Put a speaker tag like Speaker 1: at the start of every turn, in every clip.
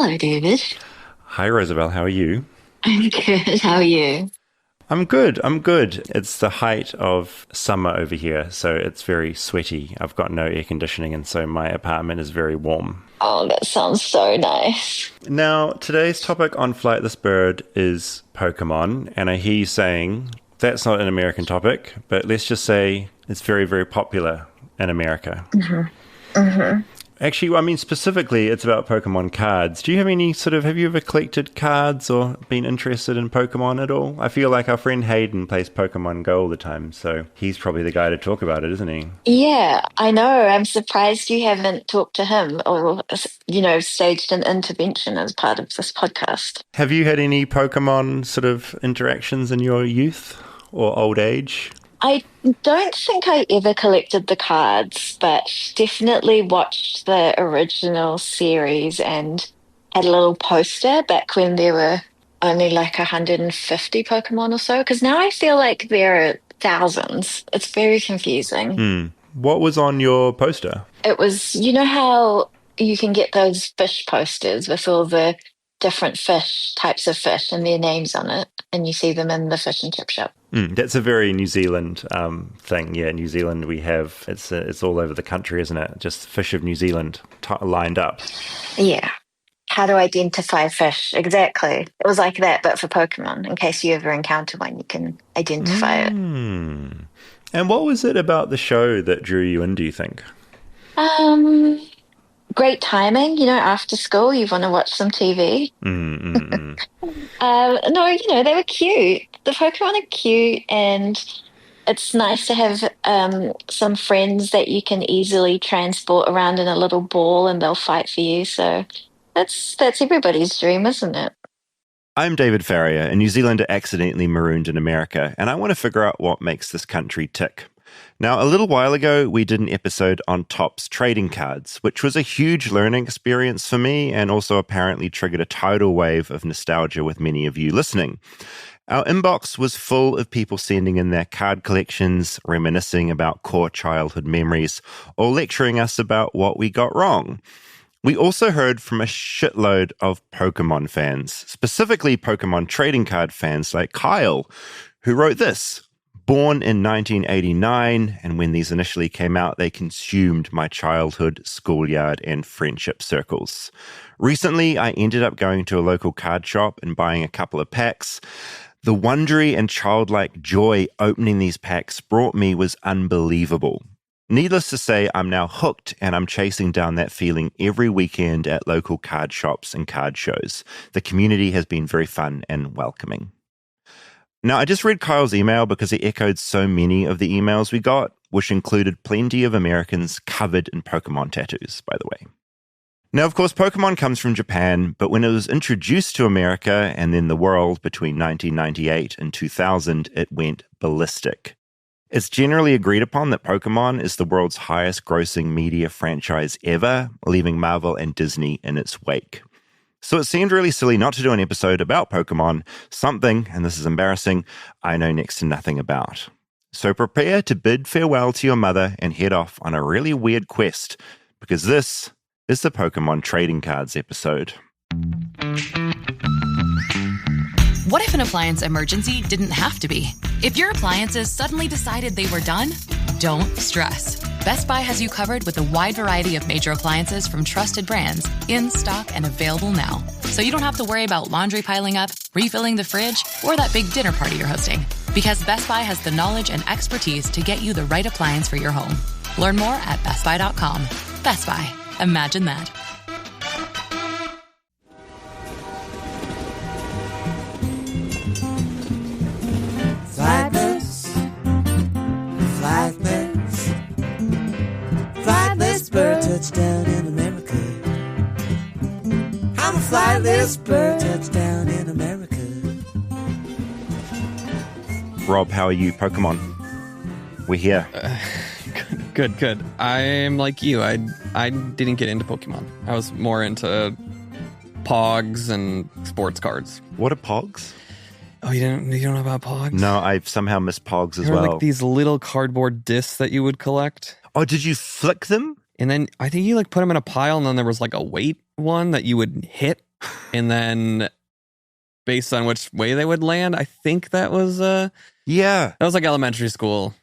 Speaker 1: Hello, David.
Speaker 2: Hi, Rosabelle. How are you?
Speaker 1: I'm good. How are you?
Speaker 2: I'm good. I'm good. It's the height of summer over here, so it's very sweaty. I've got no air conditioning, and so my apartment is very warm.
Speaker 1: Oh, that sounds so nice.
Speaker 2: Now, today's topic on Flightless Bird is Pokemon, and I hear you saying that's not an American topic, but let's just say it's very, very popular in America.
Speaker 1: hmm
Speaker 2: Actually, I mean, specifically, it's about Pokemon cards. Do you have any have you ever collected cards or been interested in Pokemon at all? I feel like our friend Hayden plays Pokemon Go all the time, so he's probably the guy to talk about it, isn't he?
Speaker 1: Yeah, I know. I'm surprised you haven't talked to him or, staged an intervention as part of this podcast.
Speaker 2: Have you had any Pokemon sort of interactions in your youth or old age?
Speaker 1: I don't think I ever collected the cards, but definitely watched the original series and had a little poster back when there were only like 150 Pokemon or so. Because now I feel like there are thousands. It's very confusing.
Speaker 2: Hmm. What was on your poster?
Speaker 1: It was, you know how you can get those fish posters with all the different types of fish and their names on it, and you see them in the fish and chip shop.
Speaker 2: That's a very New Zealand thing. Yeah, New Zealand we have, it's all over the country, isn't it? Just fish of New Zealand lined up.
Speaker 1: Yeah. How to identify fish. Exactly. It was like that, but for Pokemon. In case you ever encounter one, you can identify it.
Speaker 2: And what was it about the show that drew you in, do you think?
Speaker 1: Um, Great timing, after school, you want to watch some TV.
Speaker 2: Mm-mm-mm.
Speaker 1: No, they were cute. The Pokemon are cute, and it's nice to have some friends that you can easily transport around in a little ball and they'll fight for you. So that's everybody's dream, isn't it?
Speaker 2: I'm David Farrier, a New Zealander accidentally marooned in America, and I want to figure out what makes this country tick. Now, a little while ago, we did an episode on Topps trading cards, which was a huge learning experience for me and also apparently triggered a tidal wave of nostalgia with many of you listening. Our inbox was full of people sending in their card collections, reminiscing about core childhood memories, or lecturing us about what we got wrong. We also heard from a shitload of Pokemon fans, specifically Pokemon trading card fans like Kyle, who wrote this. Born in 1989, and when these initially came out, they consumed my childhood, schoolyard, and friendship circles. Recently, I ended up going to a local card shop and buying a couple of packs. The wondery and childlike joy opening these packs brought me was unbelievable. Needless to say, I'm now hooked and I'm chasing down that feeling every weekend at local card shops and card shows. The community has been very fun and welcoming. Now, I just read Kyle's email because he echoed so many of the emails we got, which included plenty of Americans covered in Pokemon tattoos, by the way. Now, of course, Pokemon comes from Japan, but when it was introduced to America and then the world between 1998 and 2000, it went ballistic. It's generally agreed upon that Pokemon is the world's highest grossing media franchise ever, leaving Marvel and Disney in its wake. So it seemed really silly not to do an episode about Pokemon, something, and this is embarrassing, I know next to nothing about. So prepare to bid farewell to your mother and head off on a really weird quest, because this is the Pokemon Trading Cards episode.
Speaker 3: What if an appliance emergency didn't have to be? If your appliances suddenly decided they were done, don't stress. Best Buy has you covered with a wide variety of major appliances from trusted brands, in stock and available now. So you don't have to worry about laundry piling up, refilling the fridge, or that big dinner party you're hosting. Because Best Buy has the knowledge and expertise to get you the right appliance for your home. Learn more at bestbuy.com. Best Buy. Imagine that.
Speaker 4: Flightless bird touchdown in America. I'm a flightless bird touchdown in America.
Speaker 2: Rob, how are you, Pokemon? We're here.
Speaker 5: Good. I'm like you. I didn't get into Pokemon. I was more into Pogs and sports cards.
Speaker 2: What are Pogs?
Speaker 5: Oh, you don't know about Pogs?
Speaker 2: No, I've somehow missed Pogs as
Speaker 5: They were
Speaker 2: well.
Speaker 5: like these little cardboard discs that you would collect.
Speaker 2: Oh, did you flick them?
Speaker 5: And then I think you like put them in a pile, and then there was like a weight one that you would hit And then based on which way they would land, I think that was
Speaker 2: Yeah.
Speaker 5: like elementary school.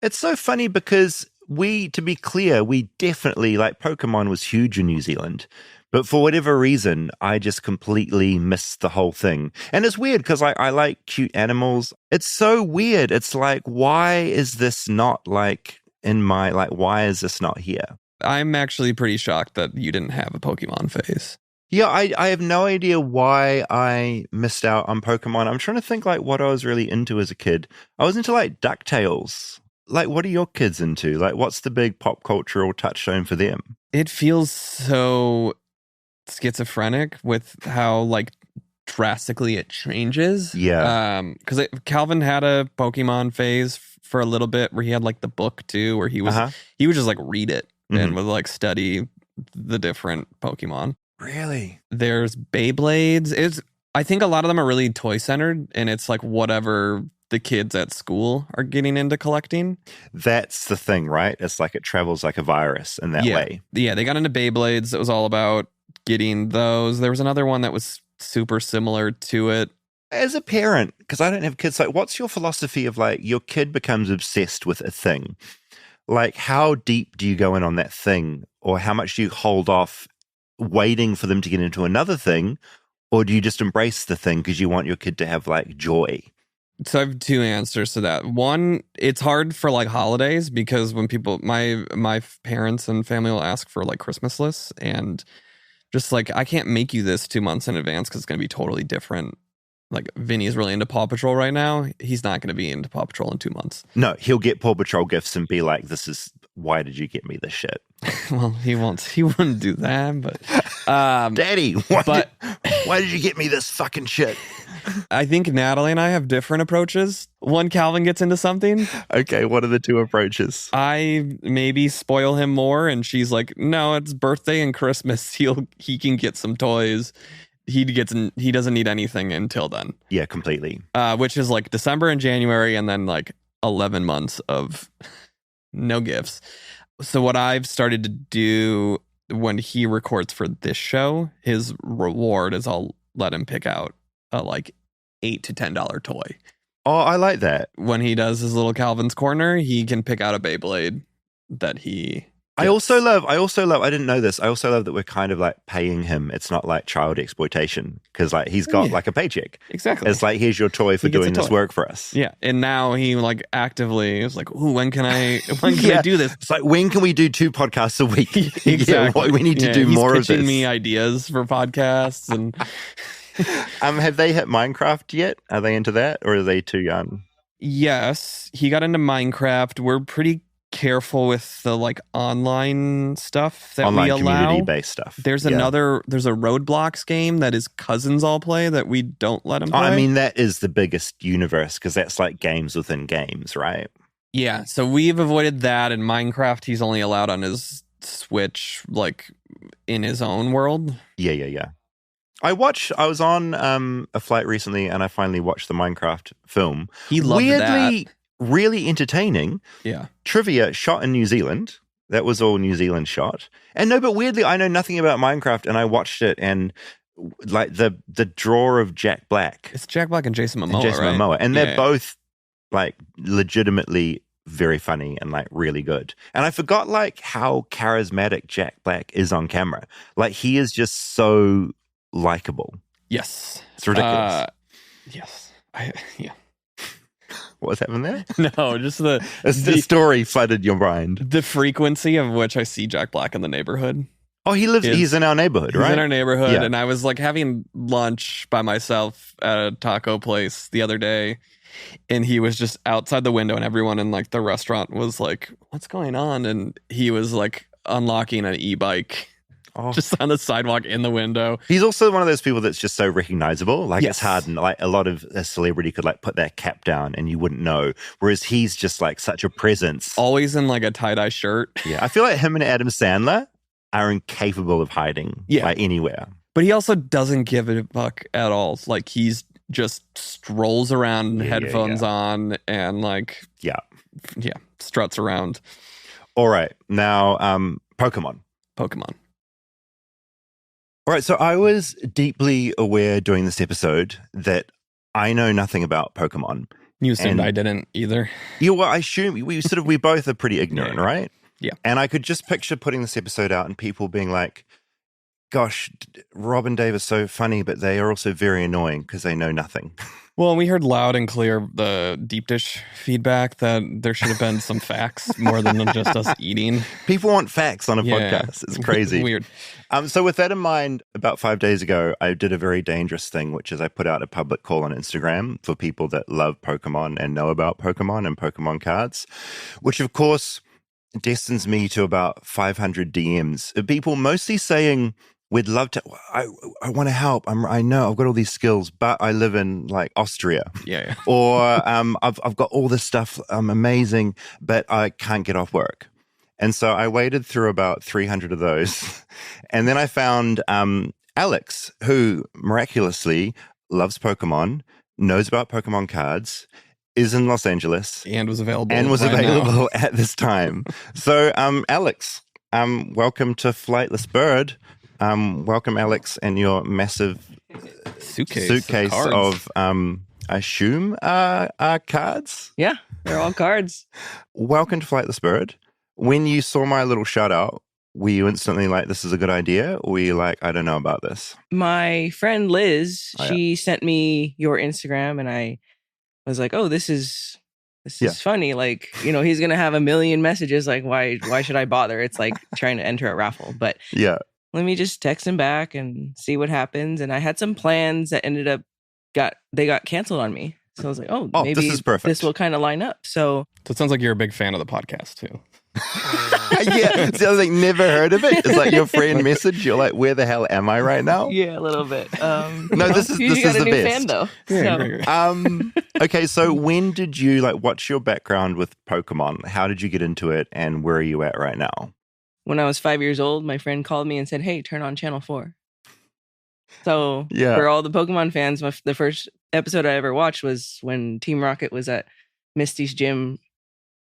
Speaker 2: It's so funny because to be clear, we definitely, like, Pokemon was huge in New Zealand. But for whatever reason, I just completely missed the whole thing. And it's weird because I like cute animals. It's so weird. It's like, why is this not like why is this not here?
Speaker 5: I'm actually pretty shocked that you didn't have a Pokemon phase.
Speaker 2: Yeah, I have no idea why I missed out on Pokemon. I'm trying to think like what I was really into as a kid. I was into like DuckTales. Like, what are your kids into? Like, what's the big pop cultural touchstone for them?
Speaker 5: It feels so schizophrenic with how like drastically it changes.
Speaker 2: Yeah.
Speaker 5: Because Calvin had a Pokemon phase for a little bit where he had like the book too, where he would just like read it and would like study the different Pokemon.
Speaker 2: Really?
Speaker 5: There's Beyblades. I think a lot of them are really toy centered, and it's like whatever the kids at school are getting into collecting.
Speaker 2: That's the thing, right? It's like it travels like a virus in that way.
Speaker 5: Yeah, they got into Beyblades. It was all about getting those. There was another one that was super similar to it.
Speaker 2: As a parent, because I don't have kids, like, what's your philosophy of like your kid becomes obsessed with a thing? Like, how deep do you go in on that thing, or how much do you hold off waiting for them to get into another thing, or do you just embrace the thing because you want your kid to have like joy?
Speaker 5: So I have two answers to that. One, it's hard for like holidays because when people, my parents and family will ask for like Christmas lists, and just like, I can't make you this 2 months in advance because it's going to be totally different. Like, Vinny's really into Paw Patrol right now. He's not going to be into Paw Patrol in 2 months.
Speaker 2: No, he'll get Paw Patrol gifts and be like, why did you get me this shit?
Speaker 5: Well, he wouldn't do that, but
Speaker 2: Daddy, why did you get me this fucking shit?
Speaker 5: I think Natalie and I have different approaches. When Calvin gets into something,
Speaker 2: okay, what are the two approaches?
Speaker 5: I maybe spoil him more, and she's like, no, it's birthday and Christmas. He can get some toys. He doesn't need anything until then.
Speaker 2: Yeah, completely.
Speaker 5: Which is like December and January, and then like 11 months of no gifts. So what I've started to do when he records for this show, his reward is I'll let him pick out a like $8 to $10 toy.
Speaker 2: Oh, I like that.
Speaker 5: When he does his little Calvin's Corner, he can pick out a Beyblade that he
Speaker 2: I also love, I didn't know this, I also love that we're kind of like paying him. It's not like child exploitation because like he's got like a paycheck.
Speaker 5: Exactly.
Speaker 2: It's like, here's your toy for doing this work for us.
Speaker 5: Yeah. And now he like actively is like, ooh, when can I do this?
Speaker 2: It's like, when can we do 2 podcasts a week?
Speaker 5: Exactly.
Speaker 2: Yeah, we need to do more of this.
Speaker 5: He's pitching me ideas for podcasts. And
Speaker 2: have they hit Minecraft yet? Are they into that, or are they too young?
Speaker 5: Yes, he got into Minecraft. We're pretty careful with the like online stuff that we allow.
Speaker 2: Community-based stuff.
Speaker 5: There's a Roadblocks game that his cousins all play that we don't let him play.
Speaker 2: I mean, that is the biggest universe because that's like games within games, right?
Speaker 5: Yeah, so we've avoided that. In Minecraft, he's only allowed on his Switch, like in his own world.
Speaker 2: Yeah. I was on a flight recently and I finally watched the Minecraft film.
Speaker 5: He loved
Speaker 2: Weirdly,
Speaker 5: that.
Speaker 2: Really entertaining.
Speaker 5: Yeah.
Speaker 2: Trivia, shot in New Zealand. That was all New Zealand shot. And no, but weirdly, I know nothing about Minecraft and I watched it, and like the draw of Jack Black.
Speaker 5: It's Jack Black and Jason Momoa, right?
Speaker 2: And they're both like legitimately very funny and like really good. And I forgot like how charismatic Jack Black is on camera. Like, he is just so likable.
Speaker 5: Yes.
Speaker 2: It's ridiculous.
Speaker 5: Yes.
Speaker 2: What was happening there?
Speaker 5: No, just the
Speaker 2: story flooded your mind.
Speaker 5: The frequency of which I see Jack Black in the neighborhood.
Speaker 2: Oh, he's in our neighborhood, right?
Speaker 5: He's in our neighborhood.
Speaker 2: Yeah.
Speaker 5: And I was like having lunch by myself at a taco place the other day, and he was just outside the window, and everyone in like the restaurant was like, what's going on? And he was like unlocking an e-bike. Just on the sidewalk in the window.
Speaker 2: He's also one of those people that's just so recognizable. Like,
Speaker 5: yes.
Speaker 2: It's hard, and like a lot of a celebrity could like put their cap down and you wouldn't know. Whereas he's just like such a presence.
Speaker 5: Always in like a tie-dye shirt.
Speaker 2: Yeah. I feel like him and Adam Sandler are incapable of hiding like anywhere.
Speaker 5: But he also doesn't give a fuck at all. Like, he's just strolls around, headphones on, and like struts around.
Speaker 2: All right. Now, Pokemon. All right, so I was deeply aware during this episode that I know nothing about Pokemon.
Speaker 5: You assumed
Speaker 2: And-
Speaker 5: I didn't either.
Speaker 2: Yeah, well, I assume we both are pretty ignorant,
Speaker 5: Yeah.
Speaker 2: right?
Speaker 5: Yeah.
Speaker 2: And I could just picture putting this episode out and people being like, gosh, Rob and Dave are so funny, but they are also very annoying because they know nothing.
Speaker 5: Well, we heard loud and clear the deep dish feedback that there should have been some facts more than just us eating.
Speaker 2: People want facts on a
Speaker 5: Yeah.
Speaker 2: podcast. It's crazy.
Speaker 5: Weird.
Speaker 2: So with that in mind, about 5 days ago, I did a very dangerous thing, which is I put out a public call on Instagram for people that love Pokemon and know about Pokemon and Pokemon cards, which of course destines me to about 500 DMs of people mostly saying, we'd love to, I want to help. I know I've got all these skills, but I live in like Austria.
Speaker 5: Yeah.
Speaker 2: Or I've got all this stuff, amazing, but I can't get off work. And so I waded through about 300 of those. And then I found Alex, who miraculously loves Pokemon, knows about Pokemon cards, is in Los Angeles.
Speaker 5: And was available.
Speaker 2: Available at this time. So Alex, welcome to Flightless Bird. Welcome, Alex, and your massive
Speaker 5: Suitcase
Speaker 2: of I assume, cards.
Speaker 6: Yeah, they're all cards.
Speaker 2: Welcome to Flightless Bird. When you saw my little shout out, were you instantly like, this is a good idea? Or were you like, I don't know about this?
Speaker 6: My friend Liz,
Speaker 2: Oh, yeah.
Speaker 6: she sent me your Instagram, and I was like, oh, this is
Speaker 2: Yeah.
Speaker 6: funny. Like, he's gonna have a million messages like, why should I bother? It's like trying to enter a raffle. But
Speaker 2: Yeah.
Speaker 6: let me just text him back and see what happens. And I had some plans that ended up got canceled on me. So I was like, oh, maybe
Speaker 2: this is perfect.
Speaker 6: this will kind of line up. So
Speaker 5: So it sounds like you're a big fan of the podcast too.
Speaker 2: Yeah. So I was like, never heard of it. It's like your friend message. You're like, where the hell am I right now?
Speaker 6: yeah, a little bit.
Speaker 2: No, this is
Speaker 6: you got a
Speaker 2: the
Speaker 6: new
Speaker 2: best.
Speaker 6: fan though.
Speaker 5: Yeah,
Speaker 6: So-
Speaker 5: great.
Speaker 2: Okay, so when did you what's your background with Pokemon? How did you get into it and where are you at right now?
Speaker 6: When I was 5 years old, my friend called me and said, hey, turn on Channel 4. So
Speaker 2: Yeah.
Speaker 6: for all the Pokemon fans, the first episode I ever watched was when Team Rocket was at Misty's gym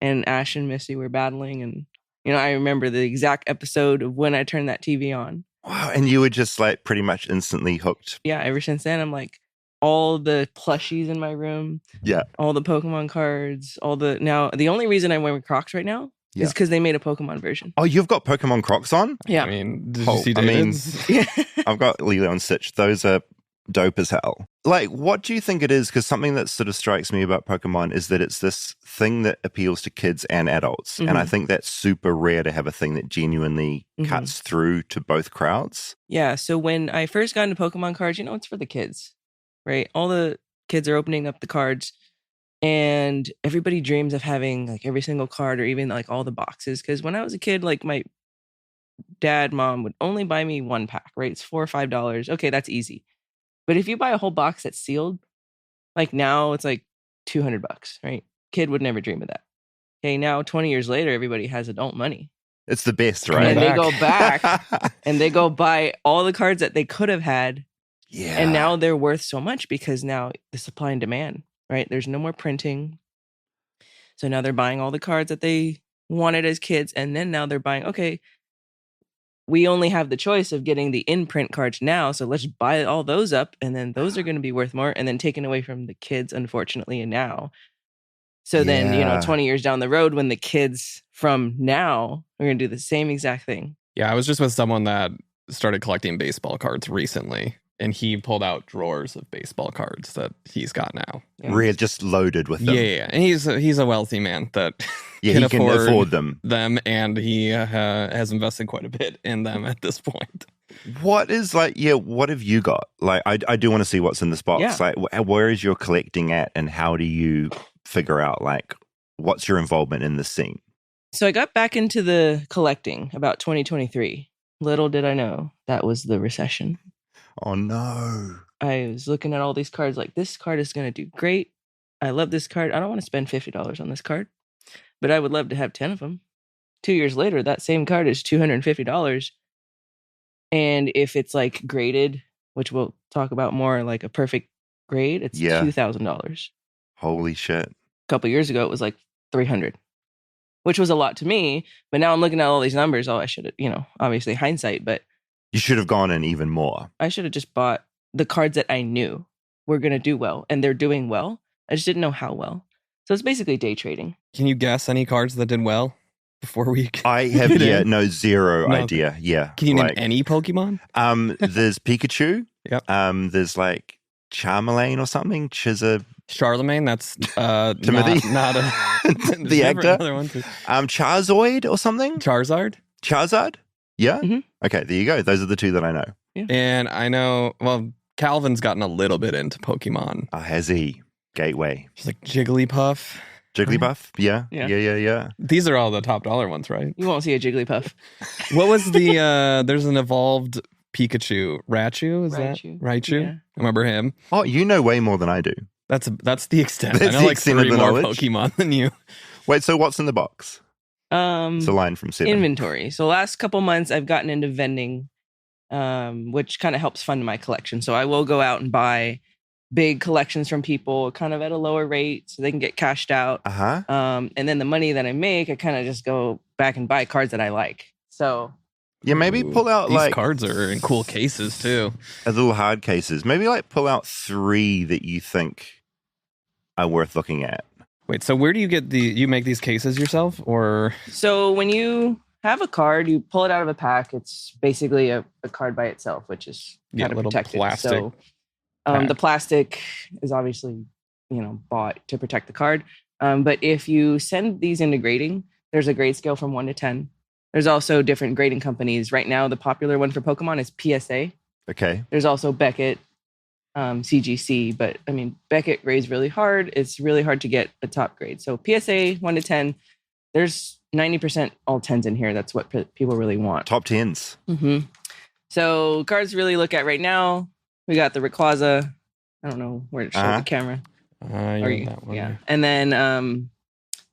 Speaker 6: and Ash and Misty were battling. And, I remember the exact episode of when I turned that TV on.
Speaker 2: Wow, and you were just pretty much instantly hooked.
Speaker 6: Yeah, ever since then, I'm like, all the plushies in my room.
Speaker 2: Yeah.
Speaker 6: All the Pokemon cards, now, the only reason I'm wearing Crocs right now
Speaker 2: Yeah.
Speaker 6: is because they made a Pokemon version.
Speaker 2: Oh, you've got Pokemon Crocs on?
Speaker 6: Yeah.
Speaker 5: I mean, did
Speaker 2: Oh,
Speaker 5: you see
Speaker 2: I mean-
Speaker 5: David's?
Speaker 6: Yeah.
Speaker 2: I've got Lilo and Stitch. Those are dope as hell. What do you think it is? Because something that sort of strikes me about Pokemon is that it's this thing that appeals to kids and adults. And I think that's super rare to have a thing that genuinely cuts through to both crowds.
Speaker 6: Yeah, so when I first got into Pokemon cards, it's for the kids, right? All the kids are opening up the cards, and everybody dreams of having every single card or even all the boxes. Because when I was a kid, my mom would only buy me one pack, right? It's $4 or $5. Okay, that's easy. But if you buy a whole box that's sealed, now it's $200, right? Kid would never dream of that. Okay, now 20 years later, everybody has adult money.
Speaker 2: It's the best, right?
Speaker 6: And they go back and they go buy all the cards that they could have had.
Speaker 2: Yeah.
Speaker 6: And now they're worth so much because now the supply and demand, right? There's no more printing. So now they're buying all the cards that they wanted as kids. And then now they're buying, okay, we only have the choice of getting the in-print cards now. So let's buy all those up. And then those are going to be worth more and then taken away from the kids, unfortunately, and now. So then,
Speaker 2: Yeah.
Speaker 6: 20 years down the road, when the kids from now are going to do the same exact thing.
Speaker 5: Yeah, I was just with someone that started collecting baseball cards recently, and he pulled out drawers of baseball cards that he's got now.
Speaker 2: Real just loaded with them.
Speaker 5: Yeah, and he's a wealthy man that
Speaker 2: Yeah, he can afford them.
Speaker 5: and he has invested quite a bit in them at this point.
Speaker 2: What is what have you got? I do want to see what's in this box.
Speaker 6: Yeah.
Speaker 2: Where is your collecting at and how do you figure out what's your involvement in the scene?
Speaker 6: So I got back into the collecting about 2023. Little did I know that was the recession.
Speaker 2: Oh no.
Speaker 6: I was looking at all these cards this card is going to do great. I love this card. I don't want to spend $50 on this card, but I would love to have 10 of them. 2 years later, that same card is $250. And if it's graded, which we'll talk about more, a perfect grade, it's
Speaker 2: Yeah.
Speaker 6: $2,000.
Speaker 2: Holy shit.
Speaker 6: A couple years ago, it was $300, which was a lot to me. But now I'm looking at all these numbers. Oh, I should have, obviously hindsight, but
Speaker 2: You should have gone in even more.
Speaker 6: I should have just bought the cards that I knew were going to do well, and they're doing well. I just didn't know how well. So it's basically day trading.
Speaker 5: Can you guess any cards that did well before we?
Speaker 2: I have
Speaker 5: get in?
Speaker 2: zero
Speaker 5: No.
Speaker 2: idea. Yeah.
Speaker 5: Can you name any Pokemon?
Speaker 2: There's Pikachu.
Speaker 5: Yep.
Speaker 2: There's like Charmeleon or something.
Speaker 5: Charlemagne. That's
Speaker 2: Timothy?
Speaker 5: Not a
Speaker 2: The actor?
Speaker 5: Another one too.
Speaker 2: Charizard or something.
Speaker 5: Charizard.
Speaker 2: Charizard. Yeah.
Speaker 6: Mhm.
Speaker 2: Okay. There you go. Those are the two that I know.
Speaker 5: And I know. Well, Calvin's gotten a little bit into Pokemon.
Speaker 2: Has he? Gateway.
Speaker 5: Just like Jigglypuff.
Speaker 2: Jigglypuff. Yeah.
Speaker 6: Yeah.
Speaker 2: Yeah.
Speaker 5: These are all the top dollar ones, right?
Speaker 6: You won't see a Jigglypuff.
Speaker 5: What was the? There's an evolved Pikachu. Raichu. Is
Speaker 6: Raichu.
Speaker 5: that Raichu?
Speaker 6: Yeah.
Speaker 5: Remember him?
Speaker 2: Oh, you know way more than I do.
Speaker 5: That's the extent.
Speaker 2: That's
Speaker 5: I know
Speaker 2: the
Speaker 5: like
Speaker 2: extent of
Speaker 5: 3
Speaker 2: the
Speaker 5: more
Speaker 2: knowledge.
Speaker 5: Pokemon than you.
Speaker 2: Wait. So what's in the box? It's a line from 7.
Speaker 6: Inventory. So last couple months, I've gotten into vending, which kind of helps fund my collection. So I will go out and buy big collections from people kind of at a lower rate so they can get cashed out. And then the money that I make, I kind of just go back and buy cards that I like. So
Speaker 2: Yeah, maybe pull out
Speaker 5: These
Speaker 2: like
Speaker 5: cards are in cool cases too.
Speaker 2: a little hard cases. Maybe like pull out 3 that you think are worth looking at.
Speaker 5: Wait, so where do you get you make these cases yourself or?
Speaker 6: So when you have a card, you pull it out of a pack. It's basically a card by itself, which is
Speaker 5: Yeah,
Speaker 6: kind of
Speaker 5: little
Speaker 6: protected.
Speaker 5: plastic
Speaker 6: So
Speaker 5: pack.
Speaker 6: the plastic is obviously, bought to protect the card. But if you send these into grading, there's a grade scale from 1 to 10. There's also different grading companies. Right now, the popular one for Pokemon is PSA.
Speaker 2: Okay.
Speaker 6: There's also Beckett, CGC, but I mean, Beckett grades really hard. It's really hard to get a top grade. So PSA 1 to 10, there's 90% all 10s in here. That's what people really want.
Speaker 2: Top 10s.
Speaker 6: Mm-hmm. So cards to really look at right now, we got the Rayquaza. I don't know where to show the camera.
Speaker 5: That one.
Speaker 6: Yeah. And then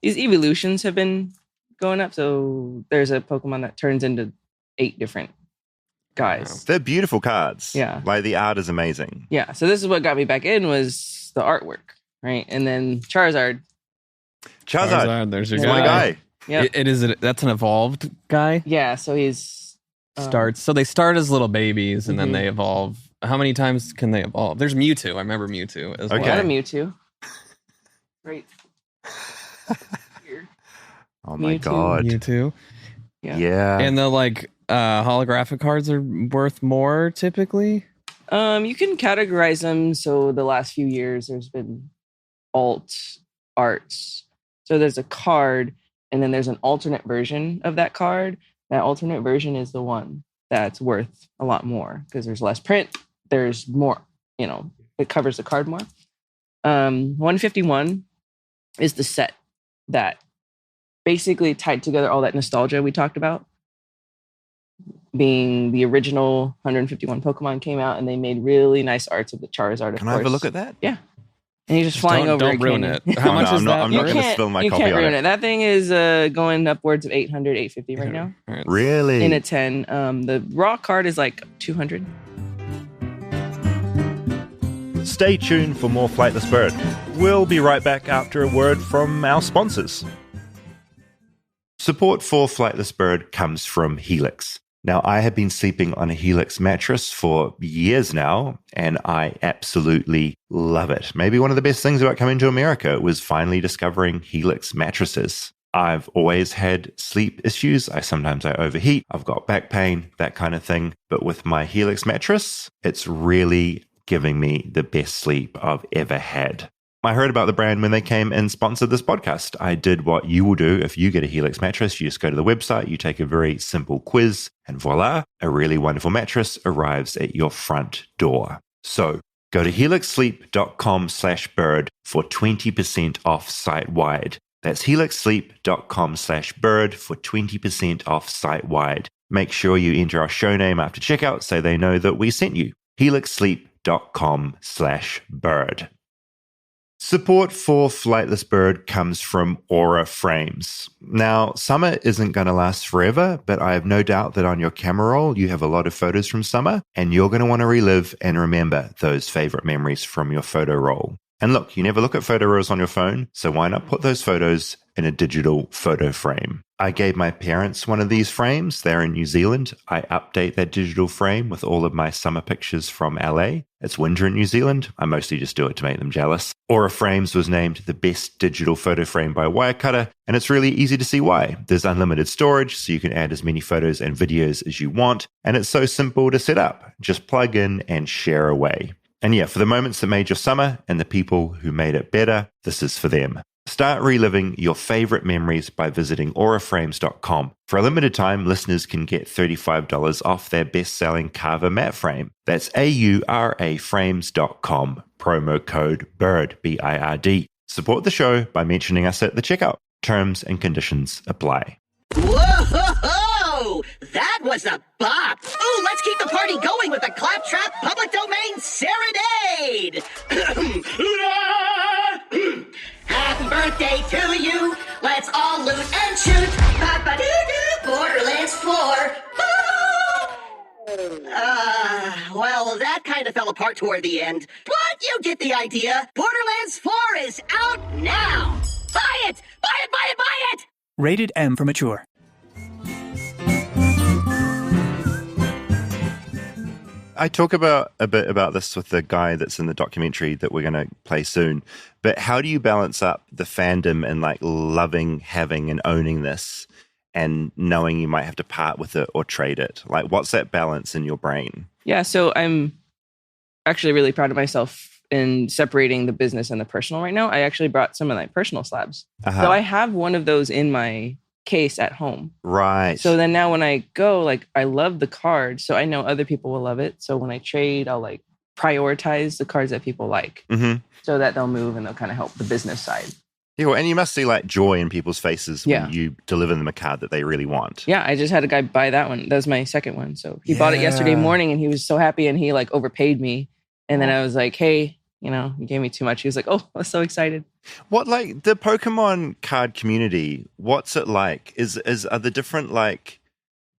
Speaker 6: these evolutions have been going up. So there's a Pokemon that turns into 8 different guys.
Speaker 2: They're beautiful cards.
Speaker 6: Yeah.
Speaker 2: Like the art is amazing.
Speaker 6: Yeah. So this is what got me back in was the artwork, right? And then Charizard.
Speaker 5: There's your
Speaker 2: That's my guy.
Speaker 6: Yeah.
Speaker 5: That's an evolved guy.
Speaker 6: Yeah. So he's
Speaker 5: So they start as little babies and then
Speaker 6: Mhm.
Speaker 5: they evolve. How many times can they evolve? There's Mewtwo. I remember Mewtwo as
Speaker 2: Okay.
Speaker 6: got a
Speaker 5: well.
Speaker 6: Mewtwo. Right here.
Speaker 2: Oh my
Speaker 6: Mewtwo.
Speaker 2: god.
Speaker 5: Mewtwo.
Speaker 2: Yeah.
Speaker 5: And the holographic cards are worth more typically.
Speaker 6: You can categorize them. So the last few years, there's been alt arts. So there's a card, and then there's an alternate version of that card. That alternate version is the one that's worth a lot more because there's less print. There's more, it covers the card more. 151 is the set that basically tied together all that nostalgia we talked about. Being the original 151 Pokemon came out and they made really nice arts of the Charizard.
Speaker 2: Can I have a look at that?
Speaker 6: Yeah. And he's just flying over.
Speaker 5: Don't ruin
Speaker 6: canyon.
Speaker 5: it. How much is that?
Speaker 2: I'm not
Speaker 6: You
Speaker 2: going to
Speaker 6: can't-
Speaker 2: spill my
Speaker 6: you
Speaker 2: copy
Speaker 6: can't
Speaker 2: on
Speaker 6: ruin
Speaker 2: it.
Speaker 6: it. That thing is going upwards of 800, 850 right now.
Speaker 5: All right.
Speaker 2: Really?
Speaker 6: In a 10. The raw card is like 200.
Speaker 2: Stay tuned for more Flightless Bird. We'll be right back after a word from our sponsors. Support for Flightless Bird comes from Helix. Now, I have been sleeping on a Helix mattress for years now, and I absolutely love it. Maybe one of the best things about coming to America was finally discovering Helix mattresses. I've always had sleep issues. Sometimes I overheat. I've got back pain, that kind of thing. But with my Helix mattress, it's really giving me the best sleep I've ever had. I heard about the brand when they came and sponsored this podcast. I did what you will do if you get a Helix mattress. You just go to the website, you take a very simple quiz, and voila, a really wonderful mattress arrives at your front door. So go to helixsleep.com/bird for 20% off site-wide. That's helixsleep.com/bird for 20% off site-wide. Make sure you enter our show name after checkout so they know that we sent you. helixsleep.com/bird. Support for Flightless Bird comes from Aura Frames. Now, summer isn't going to last forever, but I have no doubt that on your camera roll, you have a lot of photos from summer, and you're going to want to relive and remember those favorite memories from your photo roll. And look, you never look at photo rolls on your phone, so why not put those photos in a digital photo frame. I gave my parents one of these frames. They're in New Zealand. I update that digital frame with all of my summer pictures from LA. It's winter in New Zealand. I mostly just do it to make them jealous. Aura Frames was named the best digital photo frame by Wirecutter, and it's really easy to see why. There's unlimited storage, so you can add as many photos and videos as you want, and it's so simple to set up. Just plug in and share away. And yeah, for the moments that made your summer and the people who made it better, this is for them. Start reliving your favorite memories by visiting auraframes.com. For a limited time, listeners can get $35 off their best-selling Carver matte frame. That's auraframes.com, promo code BIRD, B-I-R-D. Support the show by mentioning us at the checkout. Terms and conditions apply.
Speaker 7: Whoa! That was a bop! Ooh, let's keep the party going with the Claptrap Public Domain Serenade! Happy birthday to you! Let's all loot and shoot! Ba-ba-doo-doo, Borderlands 4! Well, that kind of fell apart toward the end. But you get the idea. Borderlands 4 is out now! Buy it! Buy it, buy it, buy it!
Speaker 8: Rated M for mature.
Speaker 2: I talk about a bit about this with the guy that's in the documentary that we're going to play soon. But how do you balance up the fandom and like loving, having, and owning this, and knowing you might have to part with it or trade it? Like, what's that balance in your brain?
Speaker 6: Yeah, so I'm actually really proud of myself in separating the business and the personal right now. I actually brought some of my personal slabs. So I have one of those in my case at home.
Speaker 2: Right.
Speaker 6: So then now when I go, like, I love the card, so I know other people will love it. So when I trade, I'll like prioritize the cards that people like, so that they'll move and they'll kind of help the business side.
Speaker 2: Yeah, well, and you must see like joy in people's faces when you deliver them a card that they really want.
Speaker 6: Yeah, I just had a guy buy that one. That was my second one. So he bought it yesterday morning and he was so happy, and he like overpaid me. And then I was like, hey, you know, you gave me too much. He was like, oh, I was so excited.
Speaker 2: What, like, the Pokemon card community, what's it like? Are the different, like,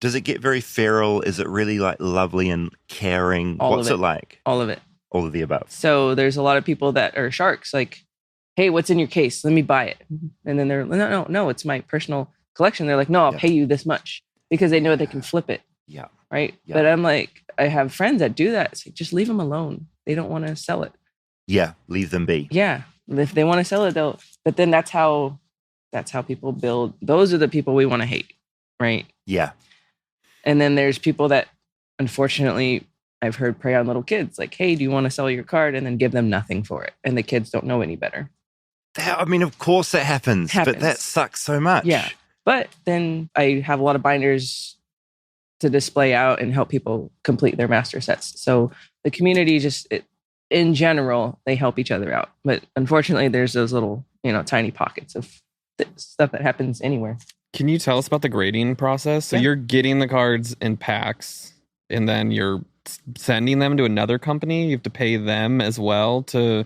Speaker 2: does it get very feral? Is it really, like, lovely and caring? What's it like?
Speaker 6: All of it.
Speaker 2: All of the above.
Speaker 6: So there's a lot of people that are sharks, like, hey, what's in your case? Let me buy it. And then they're, no, it's my personal collection. They're like, no, I'll pay you this much, because they know they can flip it.
Speaker 2: Yeah.
Speaker 6: Right?
Speaker 2: Yeah.
Speaker 6: But I'm like, I have friends that do that. It's like, just leave them alone. They don't want to sell it.
Speaker 2: Yeah, leave them be.
Speaker 6: Yeah. If they want to sell it, they'll. But then that's how people build. Those are the people we want to hate, right?
Speaker 2: Yeah.
Speaker 6: And then there's people that, unfortunately, I've heard prey on little kids. Like, hey, do you want to sell your card? And then give them nothing for it. And the kids don't know any better.
Speaker 2: I mean, of course that happens. But that sucks so much.
Speaker 6: Yeah. But then I have a lot of binders to display out and help people complete their master sets. So the community in general, they help each other out. But unfortunately, there's those little, tiny pockets of stuff that happens anywhere.
Speaker 5: Can you tell us about the grading process? So you're getting the cards in packs, and then you're sending them to another company. You have to pay them as well to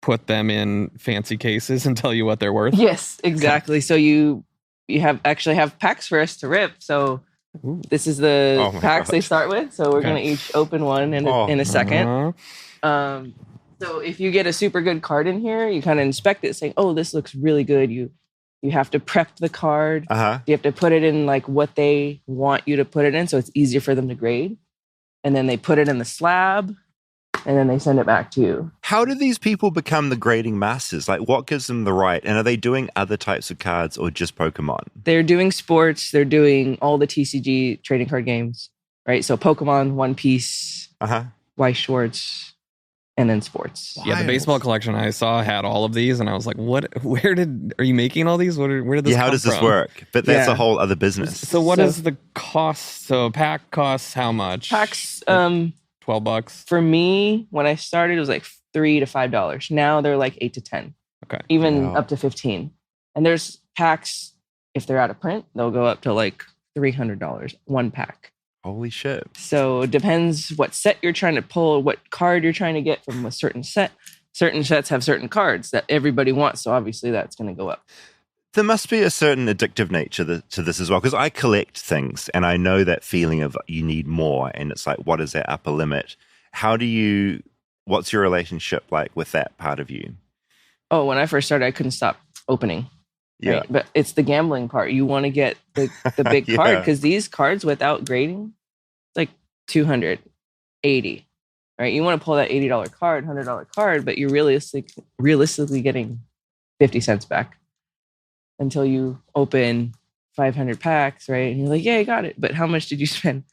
Speaker 5: put them in fancy cases and tell you what they're worth.
Speaker 6: Yes, exactly. So you have packs for us to rip. So this is the packs they start with. So we're going to each open one in a second. So if you get a super good card in here, you kind of inspect it, saying, oh, this looks really good. You have to prep the card. You have to put it in like what they want you to put it in, so it's easier for them to grade. And then they put it in the slab, and then they send it back to you.
Speaker 2: How do these people become the grading masters? Like, what gives them the right? And are they doing other types of cards or just Pokemon?
Speaker 6: They're doing sports. They're doing all the TCG trading card games, right? So Pokemon, One Piece, Weiss Schwartz, and then sports.
Speaker 5: Yeah, the baseball collection I saw had all of these, and I was like, "What? Are you making all these? Where did this?
Speaker 2: How does this work?" But that's a whole other business.
Speaker 5: So what is the cost? So a pack costs how much?
Speaker 6: Packs,
Speaker 5: $12.
Speaker 6: For me, when I started, it was like $3 to $5. Now they're like $8 to $10.
Speaker 5: Okay,
Speaker 6: even up to $15. And there's packs, if they're out of print, they'll go up to like $300 one pack.
Speaker 2: Holy shit.
Speaker 6: So it depends what set you're trying to pull, what card you're trying to get from a certain set. Certain sets have certain cards that everybody wants, so obviously that's going to go up.
Speaker 2: There must be a certain addictive nature to this as well, because I collect things and I know that feeling of you need more, and it's like, what is that upper limit? What's your relationship like with that part of you?
Speaker 6: Oh, when I first started, I couldn't stop opening.
Speaker 2: Yeah.
Speaker 6: Right? But it's the gambling part. You want to get the big card
Speaker 2: Yeah.
Speaker 6: because these cards without grading, it's like $280. Right? You want to pull that $80 card, $100 card, but you're realistically getting 50 cents back until you open 500 packs, right? And you're like, yeah, I got it. But how much did you spend?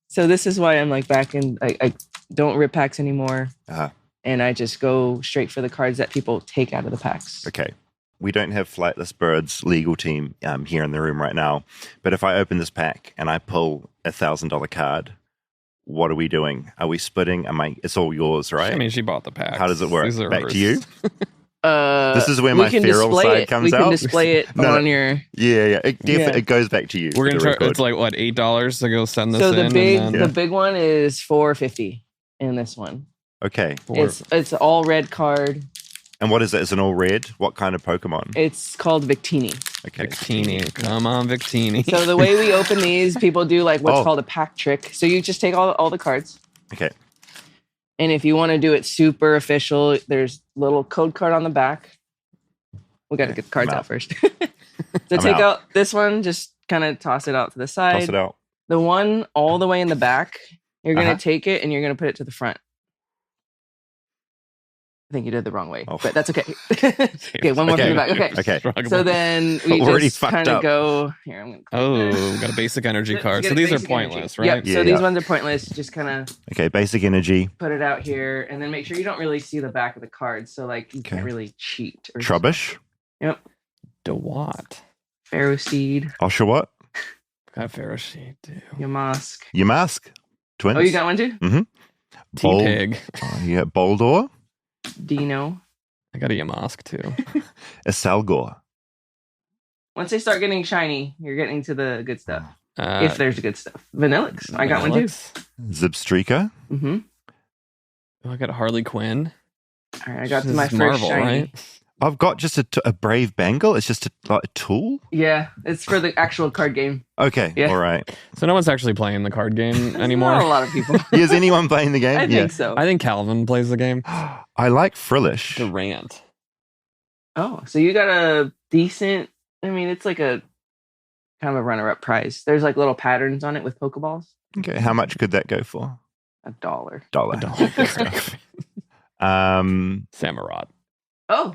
Speaker 6: So this is why I'm like back in, I don't rip packs anymore.
Speaker 2: Uh-huh.
Speaker 6: And I just go straight for the cards that people take out of the packs.
Speaker 2: Okay. We don't have Flightless Bird's legal team here in the room right now. But if I open this pack and I pull $1,000 card, what are we doing? Are we splitting? It's all yours, right?
Speaker 5: I mean, she bought the pack.
Speaker 2: How does it work?
Speaker 5: These are
Speaker 2: Back
Speaker 5: hers.
Speaker 2: to you? This is where
Speaker 6: we
Speaker 2: my
Speaker 6: can
Speaker 2: feral
Speaker 6: display
Speaker 2: side
Speaker 6: it.
Speaker 2: comes
Speaker 6: we can
Speaker 2: out.
Speaker 6: display it
Speaker 2: No,
Speaker 6: on your.
Speaker 2: Yeah. It goes back to you.
Speaker 5: We're
Speaker 2: for
Speaker 5: gonna
Speaker 2: the
Speaker 5: try.
Speaker 2: record.
Speaker 5: It's like what, $8 to go send this
Speaker 6: So
Speaker 5: in.
Speaker 6: the big one is $450 in this one.
Speaker 2: Okay.
Speaker 6: It's all red card.
Speaker 2: And what is it? Is it all red? What kind of Pokemon?
Speaker 6: It's called Victini.
Speaker 2: Okay.
Speaker 5: Victini. Come on, Victini.
Speaker 6: So the way we open these, people do like what's
Speaker 2: Oh.
Speaker 6: called a pack trick. So you just take all the cards.
Speaker 2: Okay.
Speaker 6: And if you want to do it super official, there's a little code card on the back. We got to get the cards
Speaker 2: I'm
Speaker 6: out
Speaker 2: out.
Speaker 6: first. So
Speaker 2: I'm
Speaker 6: take
Speaker 2: out.
Speaker 6: out this one, just kind of toss it out to the side.
Speaker 2: Toss it out.
Speaker 6: The one all the way in the back, you're going to
Speaker 2: Uh-huh.
Speaker 6: take it and you're going to put it to the front. I think you did the wrong way,
Speaker 2: Oh.
Speaker 6: but that's okay. Okay, one more from the back. Okay.
Speaker 2: Okay.
Speaker 6: So then we
Speaker 2: Already
Speaker 6: just
Speaker 2: fucked
Speaker 6: kind of
Speaker 2: up.
Speaker 6: go here. I'm gonna
Speaker 5: Oh, got a basic energy card. So these are pointless, right?
Speaker 6: Yep.
Speaker 2: Yeah,
Speaker 6: So these
Speaker 2: yeah.
Speaker 6: ones are pointless. Just kind of
Speaker 2: Okay. Basic energy.
Speaker 6: put it out here, and then make sure you don't really see the back of the card. So like you
Speaker 2: Okay.
Speaker 6: can't really cheat. Or
Speaker 2: Trubbish.
Speaker 6: Yep.
Speaker 5: DeWatt.
Speaker 6: Pharaoh Seed,
Speaker 2: Oshawott.
Speaker 5: Got Ferroshade too.
Speaker 6: Yamask.
Speaker 2: Yamask. Twins.
Speaker 6: Oh, you got one too?
Speaker 2: Bold-
Speaker 5: T-Pig.
Speaker 2: Yeah. Boldor.
Speaker 6: Dino.
Speaker 5: I got a Yamask too.
Speaker 2: Isalgor.
Speaker 6: Once they start getting shiny, you're getting to the good stuff.
Speaker 5: Uh,
Speaker 6: If there's good stuff. Vanillix. I got one too.
Speaker 5: Vanillix.
Speaker 2: Zibstreaker.
Speaker 6: Mm-hmm.
Speaker 5: Oh, I got Harley Quinn.
Speaker 6: All right, I got
Speaker 5: This
Speaker 6: my
Speaker 5: is
Speaker 6: first
Speaker 5: Marvel,
Speaker 6: shiny.
Speaker 5: right?
Speaker 2: I've got just a brave Bengal. It's just a tool.
Speaker 6: Yeah, it's for the actual card game.
Speaker 2: Okay.
Speaker 6: Yeah.
Speaker 2: All right.
Speaker 5: So no one's actually playing the card game
Speaker 6: There's
Speaker 5: anymore.
Speaker 6: Not a lot of people.
Speaker 2: Is anyone playing the game?
Speaker 6: I think so.
Speaker 5: I think Calvin plays the game.
Speaker 2: I like Frillish.
Speaker 5: Durant.
Speaker 6: Oh, so you got a decent. I mean, it's like a kind of a runner-up prize. There's like little patterns on it with Pokeballs.
Speaker 2: Okay. How much could that go for?
Speaker 6: $1.
Speaker 2: Dollar.
Speaker 5: Good stuff. Samurott.
Speaker 6: Oh,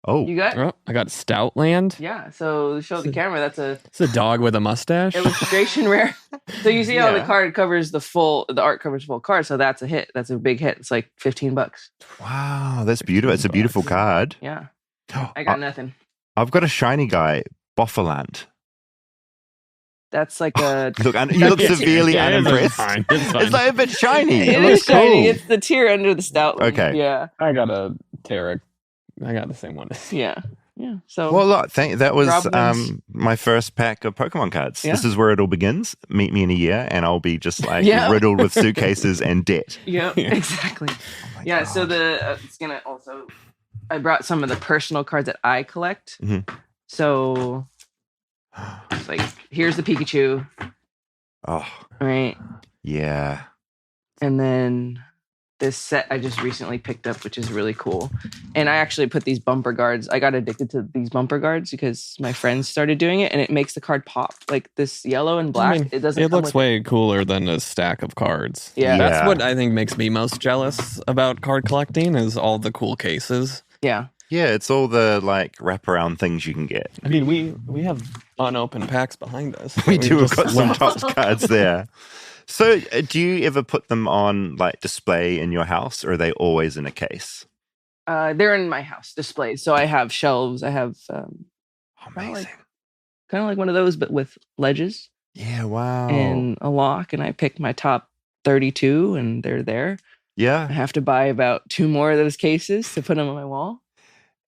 Speaker 2: Oh.
Speaker 6: you got?
Speaker 5: Oh, I got Stoutland.
Speaker 6: Yeah. So show the camera. That's a
Speaker 5: It's a dog with a mustache.
Speaker 6: illustration rare. So you see how the
Speaker 2: Yeah.
Speaker 6: card covers the art covers full card. So that's a hit. That's a big hit. It's like $15.
Speaker 2: Wow. That's beautiful. It's a beautiful card.
Speaker 6: Yeah. I got nothing.
Speaker 2: I've got a shiny guy, Boffalant.
Speaker 6: That's like a.
Speaker 2: Look, you look severely
Speaker 5: Yeah, it's
Speaker 2: unimpressed.
Speaker 5: fine. It's fine.
Speaker 2: It's like a bit shiny.
Speaker 6: It
Speaker 2: looks
Speaker 6: is shiny.
Speaker 2: cool.
Speaker 6: It's the tier under the stout. one.
Speaker 2: Okay.
Speaker 6: Yeah.
Speaker 5: I got a Tarek. I got the same one.
Speaker 6: Yeah. Yeah. So.
Speaker 2: Well, look, that was
Speaker 6: Problems.
Speaker 2: my first pack of Pokemon cards.
Speaker 6: Yeah.
Speaker 2: This is where it all begins. Meet me in a year, and I'll be just like
Speaker 6: Yeah.
Speaker 2: riddled with suitcases and debt.
Speaker 6: Yeah. Exactly. Yeah. So it's gonna also. I brought some of the personal cards that I collect.
Speaker 2: Mhm.
Speaker 6: So. It's like here's the Pikachu,
Speaker 2: Oh,
Speaker 6: right?
Speaker 2: yeah.
Speaker 6: And then this set I just recently picked up, which is really cool. And I actually put these bumper guards. I got addicted to these bumper guards because my friends started doing it, and it makes the card pop. Like this yellow and black.
Speaker 5: I mean,
Speaker 6: it doesn't.
Speaker 5: It
Speaker 6: come
Speaker 5: looks
Speaker 6: with-
Speaker 5: way cooler than a stack of cards.
Speaker 6: Yeah.
Speaker 5: That's what I think makes me most jealous about card collecting is all the cool cases.
Speaker 6: Yeah.
Speaker 2: Yeah, it's all the like wraparound things you can get.
Speaker 5: I mean, we have unopened packs behind us.
Speaker 2: We do. We've
Speaker 5: just
Speaker 2: got some
Speaker 5: left.
Speaker 2: Topps cards there. So, do you ever put them on like display in your house, or are they always in a case?
Speaker 6: They're in my house displayed. So I have shelves. I have
Speaker 2: Amazing.
Speaker 6: kind of like one of those, but with ledges
Speaker 2: Yeah. Wow.
Speaker 6: and a lock. And I picked my top 32, and they're there. I
Speaker 2: yeah.
Speaker 6: have to buy about 2 more of those cases to put them on my wall.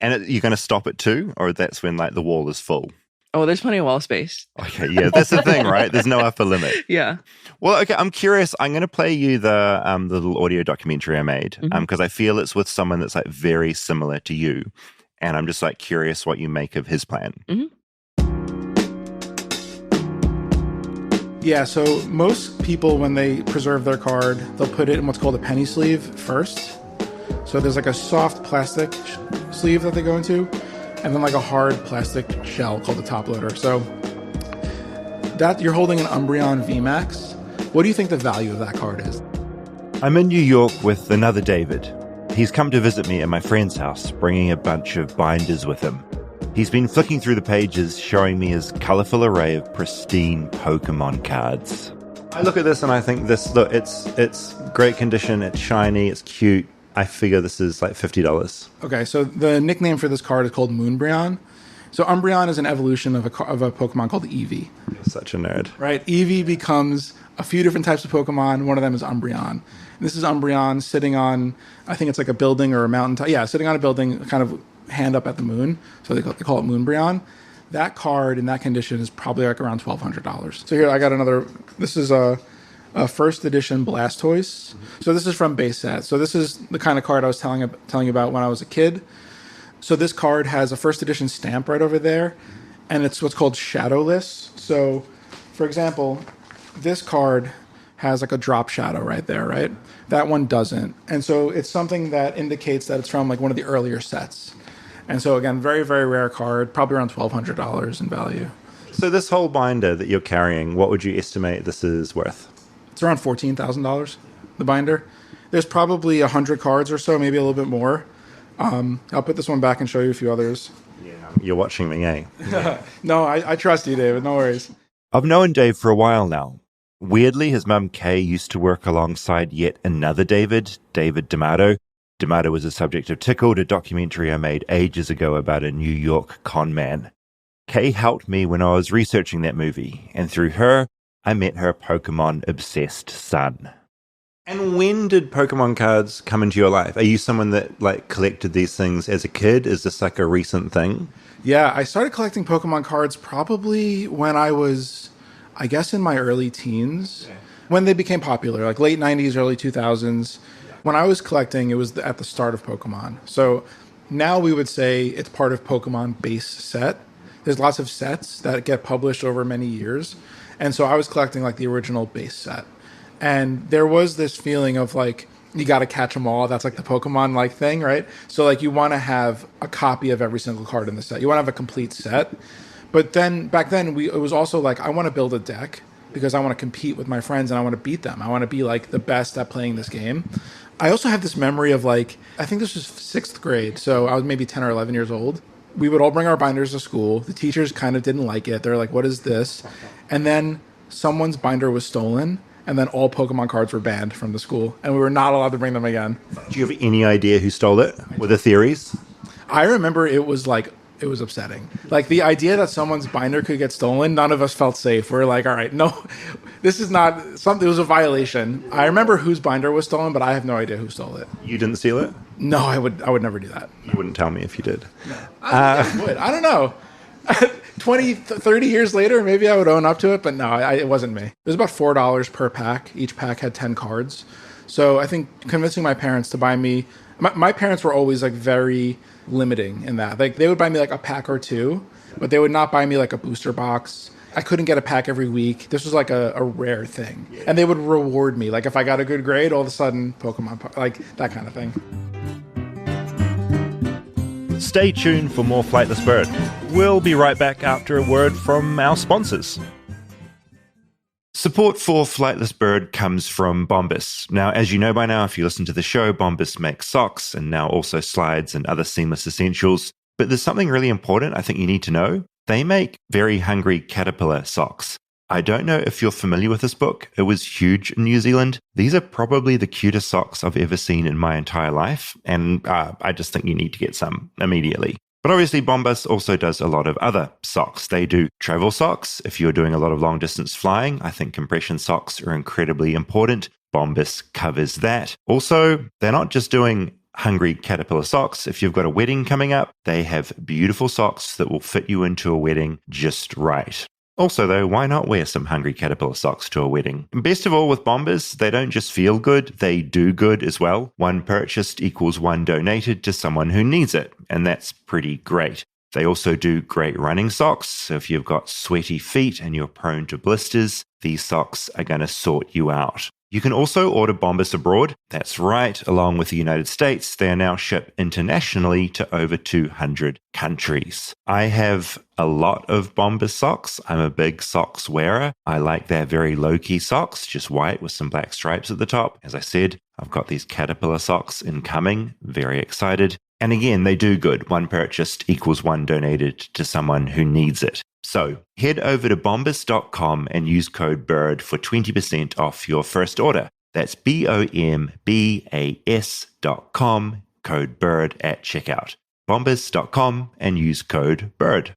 Speaker 2: And you're going to stop at 2, or that's when like the wall is full.
Speaker 6: Oh, there's plenty of wall space.
Speaker 2: Okay. Yeah, that's the thing, right? There's no upper limit.
Speaker 6: Yeah.
Speaker 2: Well, okay. I'm curious. I'm going to play you the little audio documentary I made because I feel it's with someone that's like very similar to you, and I'm just like curious what you make of his plan.
Speaker 8: Yeah, so most people, when they preserve their card, they'll put it in what's called a penny sleeve first. So there's like a soft plastic sleeve that they go into, and then like a hard plastic shell called the top loader. So that you're holding an Umbreon VMAX. What do you think the value of that card is?
Speaker 2: I'm in New York with another David. He's come to visit me at my friend's house, bringing a bunch of binders with him. He's been flicking through the pages, showing me his colorful array of pristine Pokemon cards. I look at this and I think it's great condition, it's shiny, it's cute. I figure this is like $50.
Speaker 8: Okay, so the nickname for this card is called Moonbreon. So Umbreon is an evolution of a Pokemon called Eevee.
Speaker 2: You're such a nerd.
Speaker 8: Right, Eevee becomes a few different types of Pokemon. One of them is Umbreon. This is Umbreon sitting on, I think it's like a building or a mountain top. Yeah, sitting on a building, kind of hand up at the moon. So they call it Moonbreon. That card in that condition is probably like around $1,200. So here I got another. This is a first edition Blastoise. So this is from base set. So this is the kind of card I was telling you about when I was a kid. So this card has a first edition stamp right over there, and it's what's called shadowless. So, for example, this card has like a drop shadow right there, right? That one doesn't. And so it's something that indicates that it's from like one of the earlier sets. And so again, very, very rare card, probably around $1,200 in value.
Speaker 2: So this whole binder that you're carrying, what would you estimate this is worth?
Speaker 8: It's around $14,000, the binder. There's probably 100 cards or so, maybe a little bit more. I'll put this one back and show you a few others.
Speaker 2: Yeah, you're watching me, eh?
Speaker 8: No, I trust you, David. No worries.
Speaker 2: I've known Dave for a while now. Weirdly, his mum Kay used to work alongside yet another David D'Amato. D'Amato was the subject of Tickled, a documentary I made ages ago about a New York con man. Kay helped me when I was researching that movie, and through her, I met her Pokemon-obsessed son. And when did Pokemon cards come into your life? Are you someone that like collected these things as a kid? Is this like a recent thing?
Speaker 8: Yeah, I started collecting Pokemon cards probably when I was, I guess, in my early teens, when they became popular, like late 90s, early 2000s. When I was collecting, it was at the start of Pokemon. So now we would say it's part of Pokemon base set. There's lots of sets that get published over many years. And so I was collecting like the original base set. And there was this feeling of like, you got to catch them all. That's like the Pokemon like thing, right? So like you want to have a copy of every single card in the set. You want to have a complete set. But then back then it was also like, I want to build a deck because I want to compete with my friends and I want to beat them. I want to be like the best at playing this game. I also have this memory of like, I think this was 6th grade. So I was maybe 10 or 11 years old. We would all bring our binders to school. The teachers kind of didn't like it. They're like, what is this? And then someone's binder was stolen. And then all Pokemon cards were banned from the school. And we were not allowed to bring them again.
Speaker 2: Do you have any idea who stole it? Were there theories?
Speaker 8: I remember it was upsetting. Like the idea that someone's binder could get stolen, none of us felt safe. We're like, all right, no, this is not something, it was a violation. I remember whose binder was stolen, but I have no idea who stole it.
Speaker 2: You didn't steal it?
Speaker 8: No, I would never do that.
Speaker 2: You wouldn't tell me if you did.
Speaker 8: I would. I don't know. 20, 30 years later, maybe I would own up to it, but no, it wasn't me. It was about $4 per pack. Each pack had 10 cards. So I think convincing my parents to buy me, my parents were always like very limiting in that. Like they would buy me like a pack or two, but they would not buy me like a booster box. I couldn't get a pack every week. This was like a rare thing. And they would reward me. Like if I got a good grade, all of a sudden Pokemon, like that kind of thing.
Speaker 2: Stay tuned for more Flightless Bird. We'll be right back after a word from our sponsors. Support for Flightless Bird comes from Bombas. Now, as you know by now, if you listen to the show, Bombas makes socks and now also slides and other seamless essentials. But there's something really important I think you need to know. They make Very Hungry Caterpillar socks. I don't know if you're familiar with this book. It was huge in New Zealand. These are probably the cutest socks I've ever seen in my entire life, and I just think you need to get some immediately. But obviously, Bombas also does a lot of other socks. They do travel socks. If you're doing a lot of long-distance flying, I think compression socks are incredibly important. Bombas covers that. Also, they're not just doing Hungry Caterpillar socks. If you've got a wedding coming up, they have beautiful socks that will fit you into a wedding just right. Also, though, why not wear some Hungry Caterpillar socks to a wedding? And best of all, with Bombas, they don't just feel good, they do good as well. One purchased equals one donated to someone who needs it, and that's pretty great. They also do great running socks, so if you've got sweaty feet and you're prone to blisters, these socks are going to sort you out. You can also order Bombas abroad. That's right, along with the United States, they are now shipped internationally to over 200 countries. I have a lot of Bombas socks. I'm a big socks wearer. I like their very low-key socks, just white with some black stripes at the top. As I said, I've got these caterpillar socks incoming. Very excited. And again, they do good. One purchased equals one donated to someone who needs it. So head over to bombas.com and use code BIRD for 20% off your first order. That's BOMBAS.com, code BIRD at checkout. Bombas.com and use code BIRD.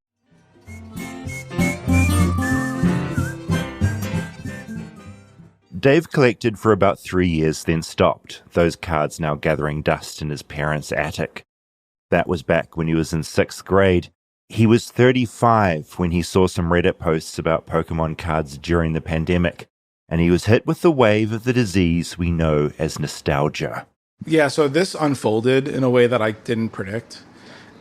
Speaker 2: Dave collected for about 3 years, then stopped, those cards now gathering dust in his parents' attic. That was back when he was in 6th grade. He was 35 when he saw some Reddit posts about Pokemon cards during the pandemic, and he was hit with the wave of the disease we know as nostalgia.
Speaker 8: Yeah, so this unfolded in a way that I didn't predict.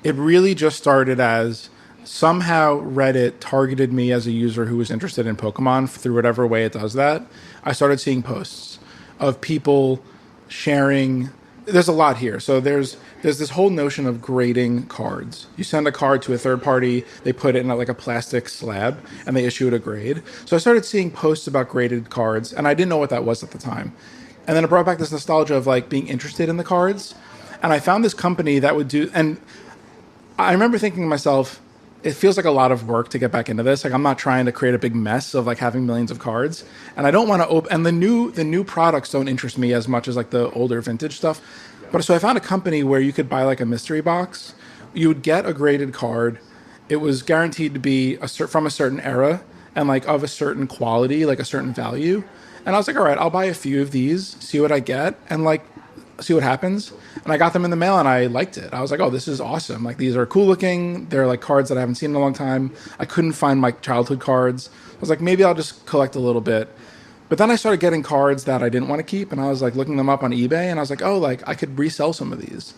Speaker 8: It really just started as somehow Reddit targeted me as a user who was interested in Pokemon through whatever way it does that. I started seeing posts of people sharing. There's a lot here. So there's this whole notion of grading cards. You send a card to a third party, they put it in like a plastic slab, and they issue it a grade. So I started seeing posts about graded cards, and I didn't know what that was at the time. And then it brought back this nostalgia of like being interested in the cards. And I found this company that would do, and I remember thinking to myself, it feels like a lot of work to get back into this. Like I'm not trying to create a big mess of like having millions of cards, and I don't want to open. And the new products don't interest me as much as like the older vintage stuff. But so I found a company where you could buy like a mystery box. You would get a graded card. It was guaranteed to be from a certain era and like of a certain quality, like a certain value. And I was like, all right, I'll buy a few of these, see what I get, and like see what happens. And I got them in the mail and I liked it. I was like, oh, this is awesome. Like these are cool looking. They're like cards that I haven't seen in a long time. I couldn't find my childhood cards. I was like, maybe I'll just collect a little bit. But then I started getting cards that I didn't want to keep, and I was like looking them up on eBay, and I was like, oh, like I could resell some of these.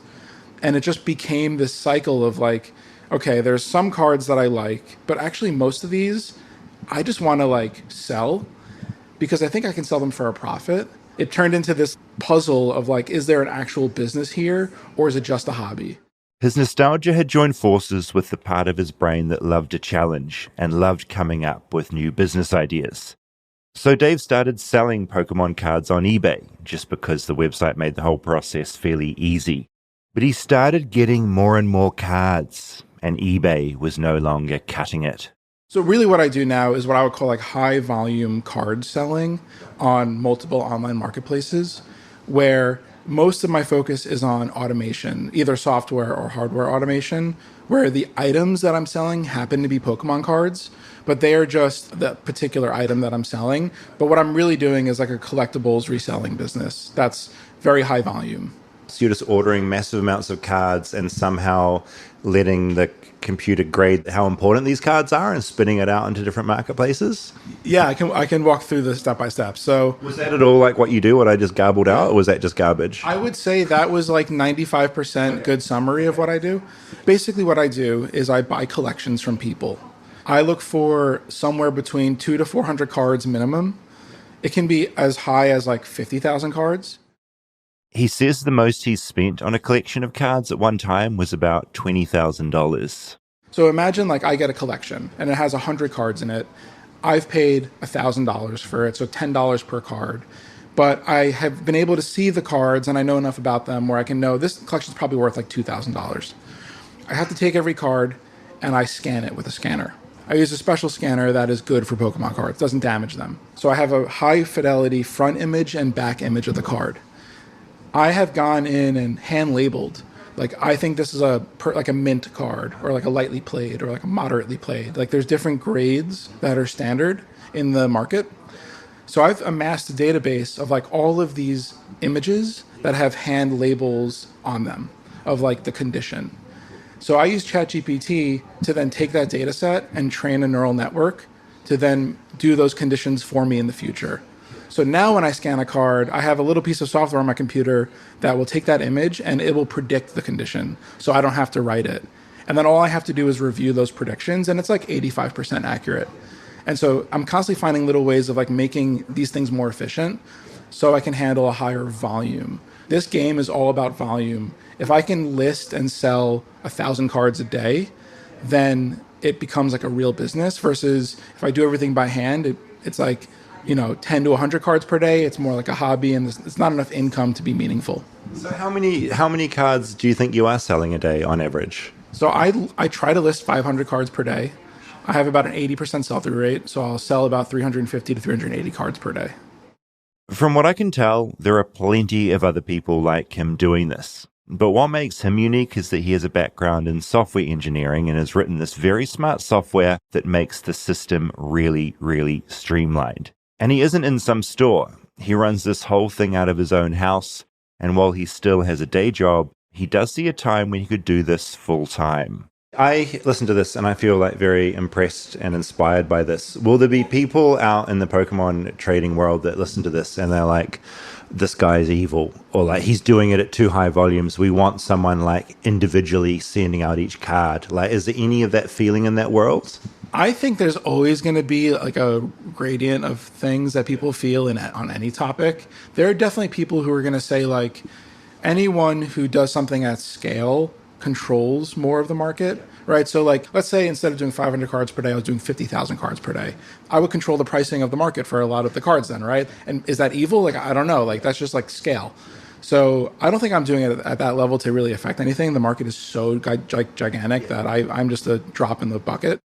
Speaker 8: And it just became this cycle of like, okay, there's some cards that I like, but actually most of these I just want to like sell because I think I can sell them for a profit. It turned into this puzzle of like, is there an actual business here, or is it just a hobby?
Speaker 2: His nostalgia had joined forces with the part of his brain that loved a challenge and loved coming up with new business ideas. So Dave started selling Pokemon cards on eBay, just because the website made the whole process fairly easy. But he started getting more and more cards, and eBay was no longer cutting it.
Speaker 8: So really what I do now is what I would call like high volume card selling on multiple online marketplaces, where most of my focus is on automation, either software or hardware automation, where the items that I'm selling happen to be Pokemon cards, but they are just the particular item that I'm selling. But what I'm really doing is like a collectibles reselling business. That's very high volume.
Speaker 2: So you're just ordering massive amounts of cards and somehow letting the computer grade how important these cards are and spinning it out into different marketplaces?
Speaker 8: Yeah, I can walk through the step by step. So
Speaker 2: was that at all like what you do, what I just garbled out, or was that just garbage?
Speaker 8: I would say that was like 95% good summary of what I do. Basically what I do is I buy collections from people. I look for somewhere between 200 to 400 cards minimum. It can be as high as like 50,000 cards.
Speaker 2: He says the most he's spent on a collection of cards at one time was about $20,000.
Speaker 8: So imagine like I get a collection and it has 100 cards in it. I've paid $1,000 for it, so $10 per card. But I have been able to see the cards and I know enough about them where I can know this collection is probably worth like $2,000. I have to take every card and I scan it with a scanner. I use a special scanner that is good for Pokemon cards, doesn't damage them. So I have a high fidelity front image and back image of the card. I have gone in and hand labeled, like I think this is like a mint card or like a lightly played or like a moderately played. Like there's different grades that are standard in the market. So I've amassed a database of like all of these images that have hand labels on them of like the condition. So I use ChatGPT to then take that data set and train a neural network to then do those conditions for me in the future. So now when I scan a card, I have a little piece of software on my computer that will take that image and it will predict the condition. So I don't have to write it. And then all I have to do is review those predictions, and it's like 85% accurate. And so I'm constantly finding little ways of like making these things more efficient. so I can handle a higher volume. This game is all about volume. If I can list and sell 1,000 cards a day, then it becomes like a real business, versus if I do everything by hand, it's like, 10 to 100 cards per day. It's more like a hobby, and it's not enough income to be meaningful.
Speaker 2: So how many cards do you think you are selling a day on average?
Speaker 8: So I try to list 500 cards per day. I have about an 80% sell-through rate, so I'll sell about 350 to 380 cards per day.
Speaker 2: From what I can tell, there are plenty of other people like him doing this. But what makes him unique is that he has a background in software engineering and has written this very smart software that makes the system really, really streamlined. And he isn't in some store. He runs this whole thing out of his own house. And while he still has a day job, he does see a time when he could do this full time. I listen to this and I feel like very impressed and inspired by this. Will there be people out in the Pokemon trading world that listen to this and they're like, this guy's evil, or like he's doing it at too high volumes? We want someone like individually sending out each card. Like, is there any of that feeling in that world?
Speaker 8: I think there's always going to be like a gradient of things that people feel on any topic. There are definitely people who are going to say like, anyone who does something at scale controls more of the market, right? So like, let's say instead of doing 500 cards per day, I was doing 50,000 cards per day. I would control the pricing of the market for a lot of the cards then, right? And is that evil? Like, I don't know. Like, that's just like scale. So I don't think I'm doing it at that level to really affect anything. The market is so gigantic that I'm just a drop in the bucket.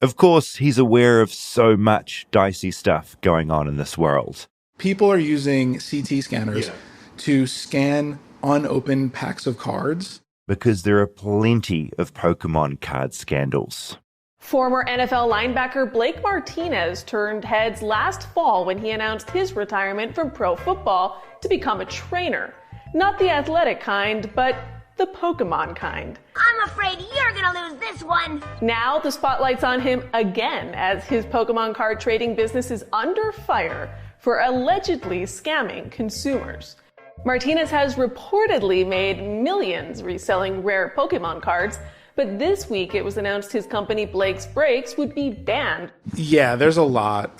Speaker 2: Of course, he's aware of so much dicey stuff going on in this world.
Speaker 8: People are using CT scanners to scan unopened packs of cards.
Speaker 2: Because there are plenty of Pokemon card scandals.
Speaker 9: Former NFL linebacker Blake Martinez turned heads last fall when he announced his retirement from pro football to become a trainer. Not the athletic kind, but the Pokemon kind.
Speaker 10: I'm afraid you're gonna lose this one.
Speaker 9: Now the spotlight's on him again as his Pokemon card trading business is under fire for allegedly scamming consumers. Martinez has reportedly made millions reselling rare Pokemon cards, but this week it was announced his company Blake's Breaks would be banned.
Speaker 8: Yeah, there's a lot.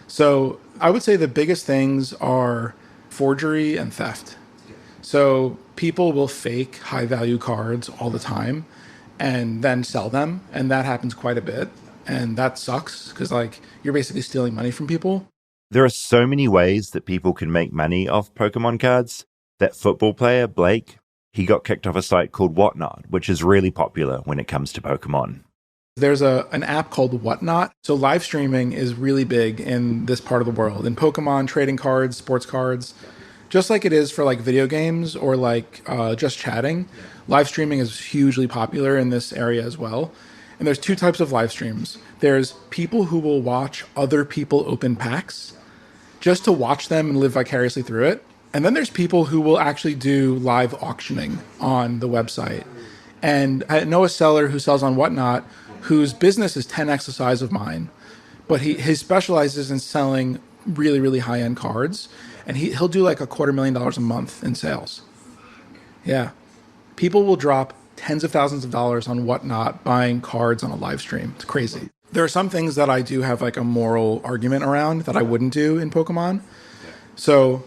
Speaker 8: So I would say the biggest things are forgery and theft. So people will fake high-value cards all the time and then sell them, and that happens quite a bit. And that sucks because, like, you're basically stealing money from people.
Speaker 2: There are so many ways that people can make money off Pokemon cards. That football player, Blake, he got kicked off a site called Whatnot, which is really popular when it comes to Pokemon.
Speaker 8: There's an app called Whatnot. So live streaming is really big in this part of the world. In Pokemon, trading cards, sports cards, just like it is for like video games or like just chatting. Live streaming is hugely popular in this area as well. And there's two types of live streams. There's people who will watch other people open packs just to watch them and live vicariously through it. And then there's people who will actually do live auctioning on the website. And I know a seller who sells on Whatnot whose business is 10x the size of mine, but he specializes in selling really, really high-end cards. And he'll do like $250,000 a month in sales. Yeah. People will drop tens of thousands of dollars on Whatnot buying cards on a live stream. It's crazy. There are some things that I do have like a moral argument around that I wouldn't do in Pokemon. So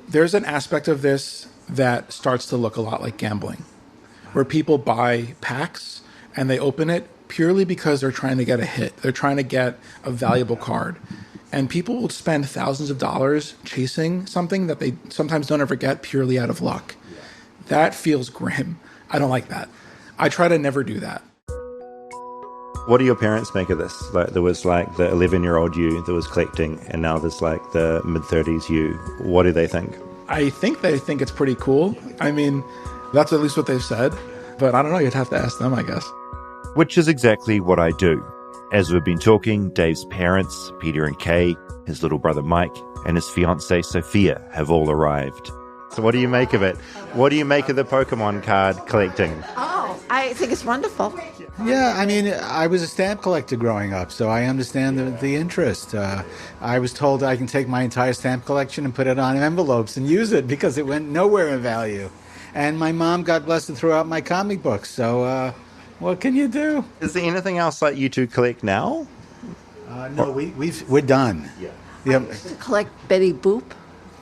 Speaker 8: there's an aspect of this that starts to look a lot like gambling, where people buy packs and they open it purely because they're trying to get a hit. They're trying to get a valuable card. And people will spend thousands of dollars chasing something that they sometimes don't ever get purely out of luck. That feels grim. I don't like that. I try to never do that.
Speaker 2: What do your parents make of this? Like, there was like the 11-year-old you that was collecting, and now there's like the mid-30s you. What do they think?
Speaker 8: I think they think it's pretty cool. I mean, that's at least what they've said. But I don't know. You'd have to ask them, I guess.
Speaker 2: Which is exactly what I do. As we've been talking, Dave's parents, Peter and Kay, his little brother Mike, and his fiancée Sophia have all arrived. So what do you make of it? What do you make of the Pokemon card collecting?
Speaker 11: Oh, I think it's wonderful.
Speaker 12: Yeah, I mean, I was a stamp collector growing up, so I understand the interest. I was told I can take my entire stamp collection and put it on envelopes and use it because it went nowhere in value. And my mom, God bless her, threw out my comic books, so what can you do?
Speaker 2: Is there anything else like you two collect now?
Speaker 12: No, we're done.
Speaker 11: Yeah. I used to collect Betty Boop.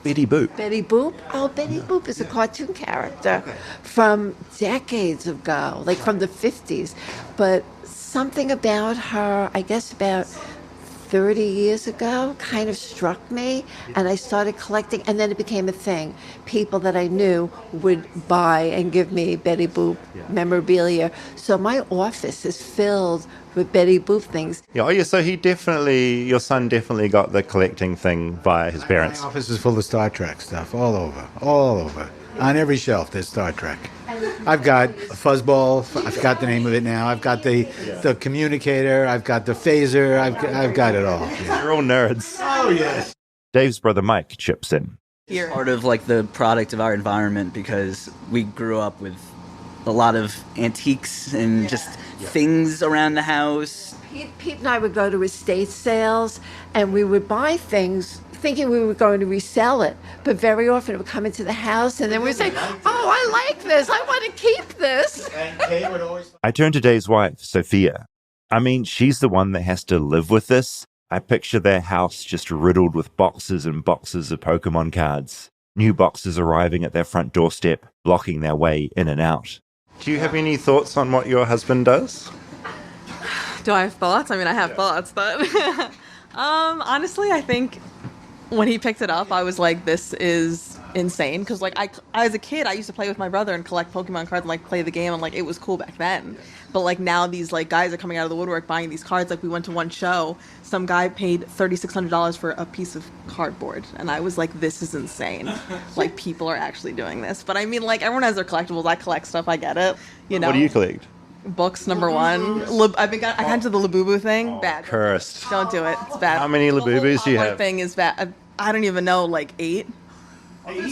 Speaker 2: Betty Boop?
Speaker 11: Betty Boop? Oh, Betty Boop is a cartoon character from decades ago, like from the 50s. But something about her, I guess about 30 years ago, kind of struck me, and I started collecting, and then it became a thing. People that I knew would buy and give me Betty Boop memorabilia. So my office is filled with Betty Boop things.
Speaker 2: Yeah, oh yeah, so your son definitely got the collecting thing via his parents.
Speaker 12: My office is full of Star Trek stuff, all over. On every shelf, there's Star Trek. I've got a fuzzball. I forgot the name of it now. I've got the communicator. I've got the phaser. I've got it all. Yeah.
Speaker 2: You're all nerds.
Speaker 12: Oh, yes.
Speaker 2: Dave's brother Mike chips in.
Speaker 13: It's part of like the product of our environment because we grew up with a lot of antiques and just things around the house.
Speaker 11: Pete and I would go to estate sales, and we would buy things thinking we were going to resell it, but very often it would come into the house, and then we would say, oh, I like this, I want to keep this.
Speaker 2: I turn to Dave's wife, Sophia. I mean, she's the one that has to live with this. I picture their house just riddled with boxes and boxes of Pokemon cards. New boxes arriving at their front doorstep, blocking their way in and out. Do you have any thoughts on what your husband does?
Speaker 14: Do I have thoughts? I mean, I have thoughts, but honestly, I think when he picked it up, I was like, this is insane. Because, like, I as a kid, I used to play with my brother and collect Pokemon cards and, like, play the game. And, like, it was cool back then. But, like, now these, like, guys are coming out of the woodwork buying these cards. Like, we went to one show. Some guy paid $3,600 for a piece of cardboard. And I was like, this is insane. Like, people are actually doing this. But, I mean, like, everyone has their collectibles. I collect stuff. I get it. You know?
Speaker 2: What do you collect?
Speaker 14: Books, number one. I got into the Labubu thing. Bad.
Speaker 2: Cursed.
Speaker 14: Don't do it. It's bad.
Speaker 2: How many Labubus do you have?
Speaker 14: The thing is bad. I don't even know, like 8.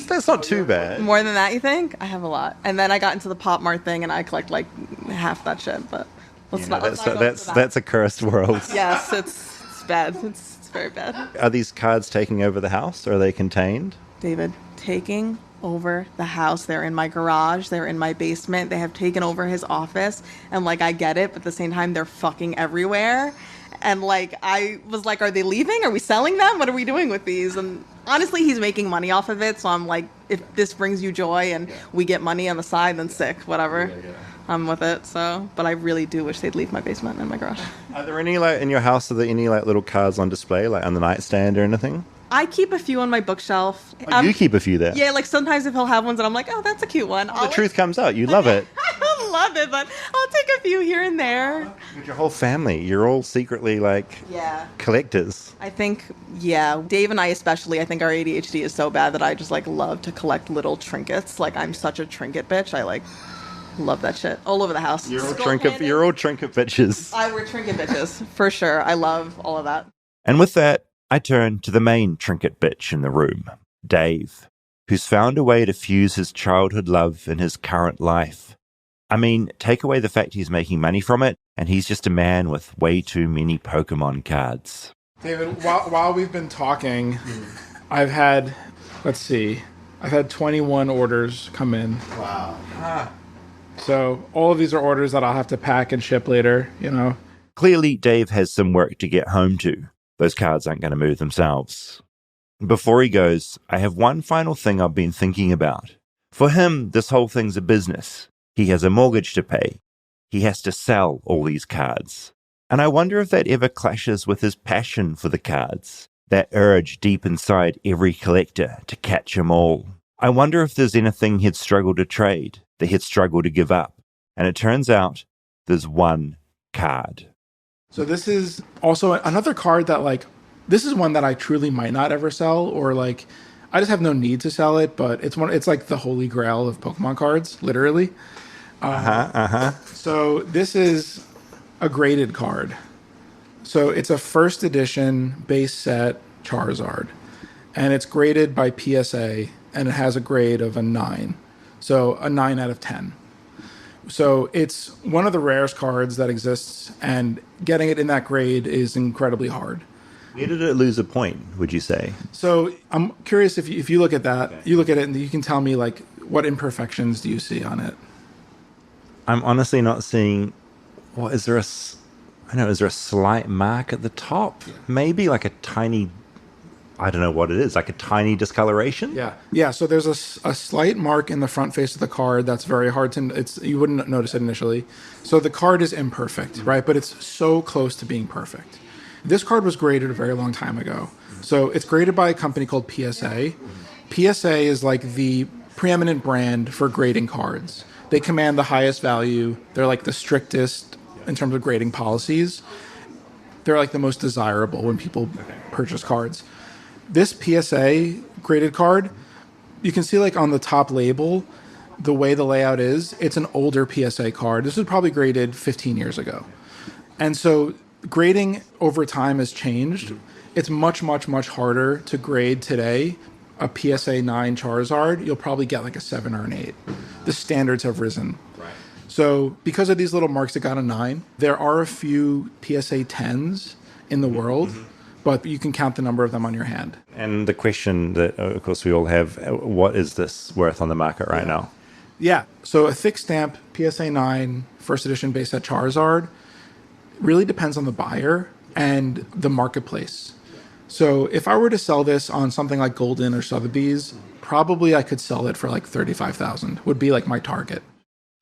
Speaker 2: That's not too bad.
Speaker 14: More than that, you think? I have a lot. And then I got into the Pop Mart thing, and I collect like half that shit. But
Speaker 2: that's a cursed world.
Speaker 14: Yes, it's bad. It's very bad.
Speaker 2: Are these cards taking over the house, or are they contained?
Speaker 14: David, taking over the house. They're in my garage. They're in my basement. They have taken over his office. And like, I get it, but at the same time, they're fucking everywhere. And like, I was like, are they leaving? Are we selling them? What are we doing with these? And honestly, he's making money off of it. So I'm like, if this brings you joy and we get money on the side, then sick, whatever. I'm with it. So, but I really do wish they'd leave my basement and my garage.
Speaker 2: Are there any, like, in your house, are there any, like, little cards on display, like on the nightstand or anything?
Speaker 14: I keep a few on my bookshelf.
Speaker 2: Oh, you keep a few there?
Speaker 14: Yeah, like sometimes if he'll have ones and I'm like, oh, that's a cute one.
Speaker 2: The truth comes out. You love it.
Speaker 14: I don't love it, but I'll take a few here and there.
Speaker 2: With your whole family, you're all secretly, like, collectors.
Speaker 14: I think, Dave and I especially, I think our ADHD is so bad that I just, like, love to collect little trinkets. Like, I'm such a trinket bitch. I, like, love that shit. All over the house.
Speaker 2: You're all trinket bitches.
Speaker 14: We're trinket bitches, for sure. I love all of that.
Speaker 2: And with that, I turn to the main trinket bitch in the room, Dave, who's found a way to fuse his childhood love in his current life. I mean, take away the fact he's making money from it, and he's just a man with way too many Pokemon cards.
Speaker 8: David, while we've been talking, I've had 21 orders come in.
Speaker 12: Wow.
Speaker 8: So all of these are orders that I'll have to pack and ship later, you know.
Speaker 2: Clearly, Dave has some work to get home to. Those cards aren't going to move themselves. Before he goes, I have one final thing I've been thinking about. For him, this whole thing's a business. He has a mortgage to pay. He has to sell all these cards. And I wonder if that ever clashes with his passion for the cards, that urge deep inside every collector to catch them all. I wonder if there's anything he'd struggle to trade, that he'd struggle to give up. And it turns out there's one card.
Speaker 8: So this is also another card that, like, this is one that I truly might not ever sell, or like, I just have no need to sell it, but it's like the holy grail of Pokemon cards, literally. So this is a graded card. So it's a first edition base set Charizard, and it's graded by PSA, and it has a grade of a 9. So a 9 out of 10. So it's one of the rarest cards that exists, and getting it in that grade is incredibly hard.
Speaker 2: Where did it lose a point, would you say?
Speaker 8: So I'm curious if you look at that, you look at it and you can tell me, like, what imperfections do you see on it?
Speaker 2: I'm honestly not seeing, is there a slight mark at the top? Maybe like a tiny I don't know what it is, like a tiny discoloration?
Speaker 8: Yeah. So there's a slight mark in the front face of the card that's very hard to. You wouldn't notice it initially. So the card is imperfect, right? But it's so close to being perfect. This card was graded a very long time ago. So it's graded by a company called PSA. PSA is like the preeminent brand for grading cards. They command the highest value. They're like the strictest in terms of grading policies. They're like the most desirable when people purchase cards. This PSA graded card, you can see like on the top label, the way the layout is, it's an older PSA card. This was probably graded 15 years ago. And so grading over time has changed. It's much, much, much harder to grade today. A PSA 9 Charizard, you'll probably get like a 7 or an 8. The standards have risen. So because of these little marks that got a 9, there are a few PSA 10s in the world, but you can count the number of them on your hand.
Speaker 2: And the question that, of course, we all have, what is this worth on the market right now?
Speaker 8: Yeah. So a thick stamp PSA 9 first edition base set Charizard really depends on the buyer and the marketplace. So if I were to sell this on something like Golden or Sotheby's, probably I could sell it for like $35,000 would be like my target.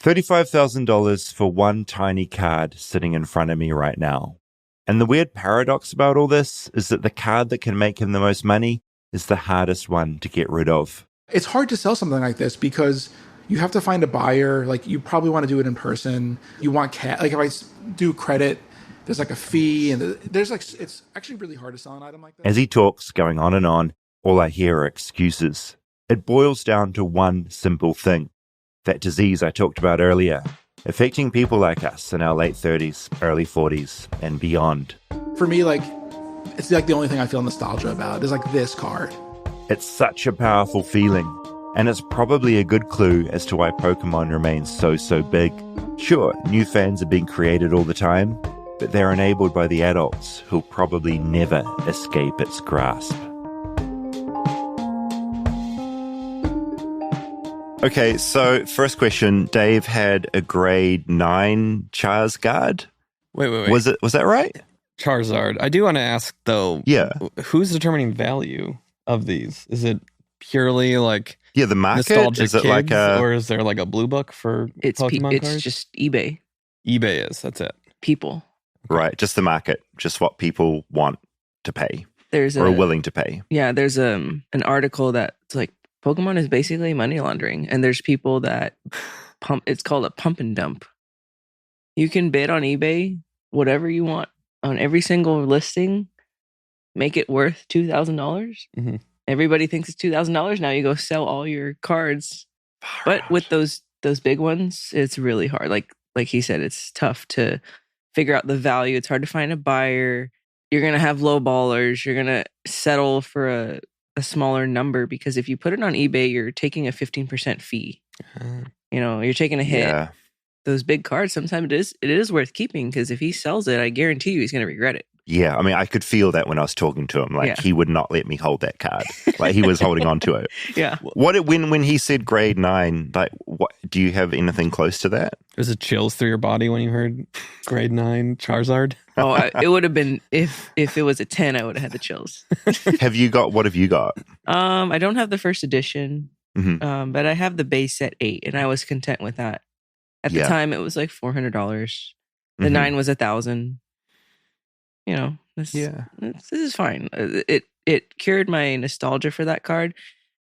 Speaker 2: $35,000 for one tiny card sitting in front of me right now. And the weird paradox about all this is that the card that can make him the most money is the hardest one to get rid of.
Speaker 8: It's hard to sell something like this because you have to find a buyer. Like you probably want to do it in person. You want cash. Like if I do credit, there's like a fee, and there's like, it's actually really hard to sell an item like that.
Speaker 2: As he talks, going on, all I hear are excuses. It boils down to one simple thing. That disease I talked about earlier, affecting people like us in our late 30s, early 40s, and beyond.
Speaker 8: For me, like, it's like the only thing I feel nostalgia about is like this card.
Speaker 2: It's such a powerful feeling, and it's probably a good clue as to why Pokemon remains so big. Sure, new fans are being created all the time, but they're enabled by the adults who'll probably never escape its grasp. Okay, so first question, Dave had a grade 9 Charizard.
Speaker 5: Wait.
Speaker 2: Was that right?
Speaker 5: Charizard. I do want to ask though.
Speaker 2: Yeah.
Speaker 5: Who's determining value of these? Is it purely like
Speaker 2: the market?
Speaker 5: Nostalgic
Speaker 2: Is it
Speaker 5: kids,
Speaker 2: like
Speaker 5: or is there like a blue book for Pokemon cards?
Speaker 6: It's just eBay.
Speaker 5: eBay is. That's it.
Speaker 6: People.
Speaker 2: Right, just the market, just what people want to pay or are willing to pay.
Speaker 6: Yeah, there's an article that's like Pokemon is basically money laundering, and there's people that pump. It's called a pump and dump. You can bid on eBay whatever you want on every single listing, make it worth $2,000.
Speaker 5: Mm-hmm.
Speaker 6: Everybody thinks it's $2,000. Now you go sell all your cards, but with those big ones, it's really hard. Like he said, it's tough to figure out the value. It's hard to find a buyer. You're gonna have low ballers. You're gonna settle for a smaller number because if you put it on eBay, you're taking a 15% fee. You're taking a hit.
Speaker 2: Yeah.
Speaker 6: Those big cards, sometimes it is worth keeping because if he sells it, I guarantee you he's going to regret it.
Speaker 2: Yeah, I mean, I could feel that when I was talking to him. Like, he would not let me hold that card. Like, he was holding on to it.
Speaker 6: Yeah.
Speaker 2: When he said grade 9, like, what do you have anything close to that?
Speaker 5: Was it chills through your body when you heard grade 9 Charizard?
Speaker 6: Oh, it would have been if it was a 10, I would have had the chills.
Speaker 2: What have you got?
Speaker 6: I don't have the first edition, but I have the base set 8, and I was content with that. At the time, it was like $400. The 9 was $1,000. This is fine. It cured my nostalgia for that card,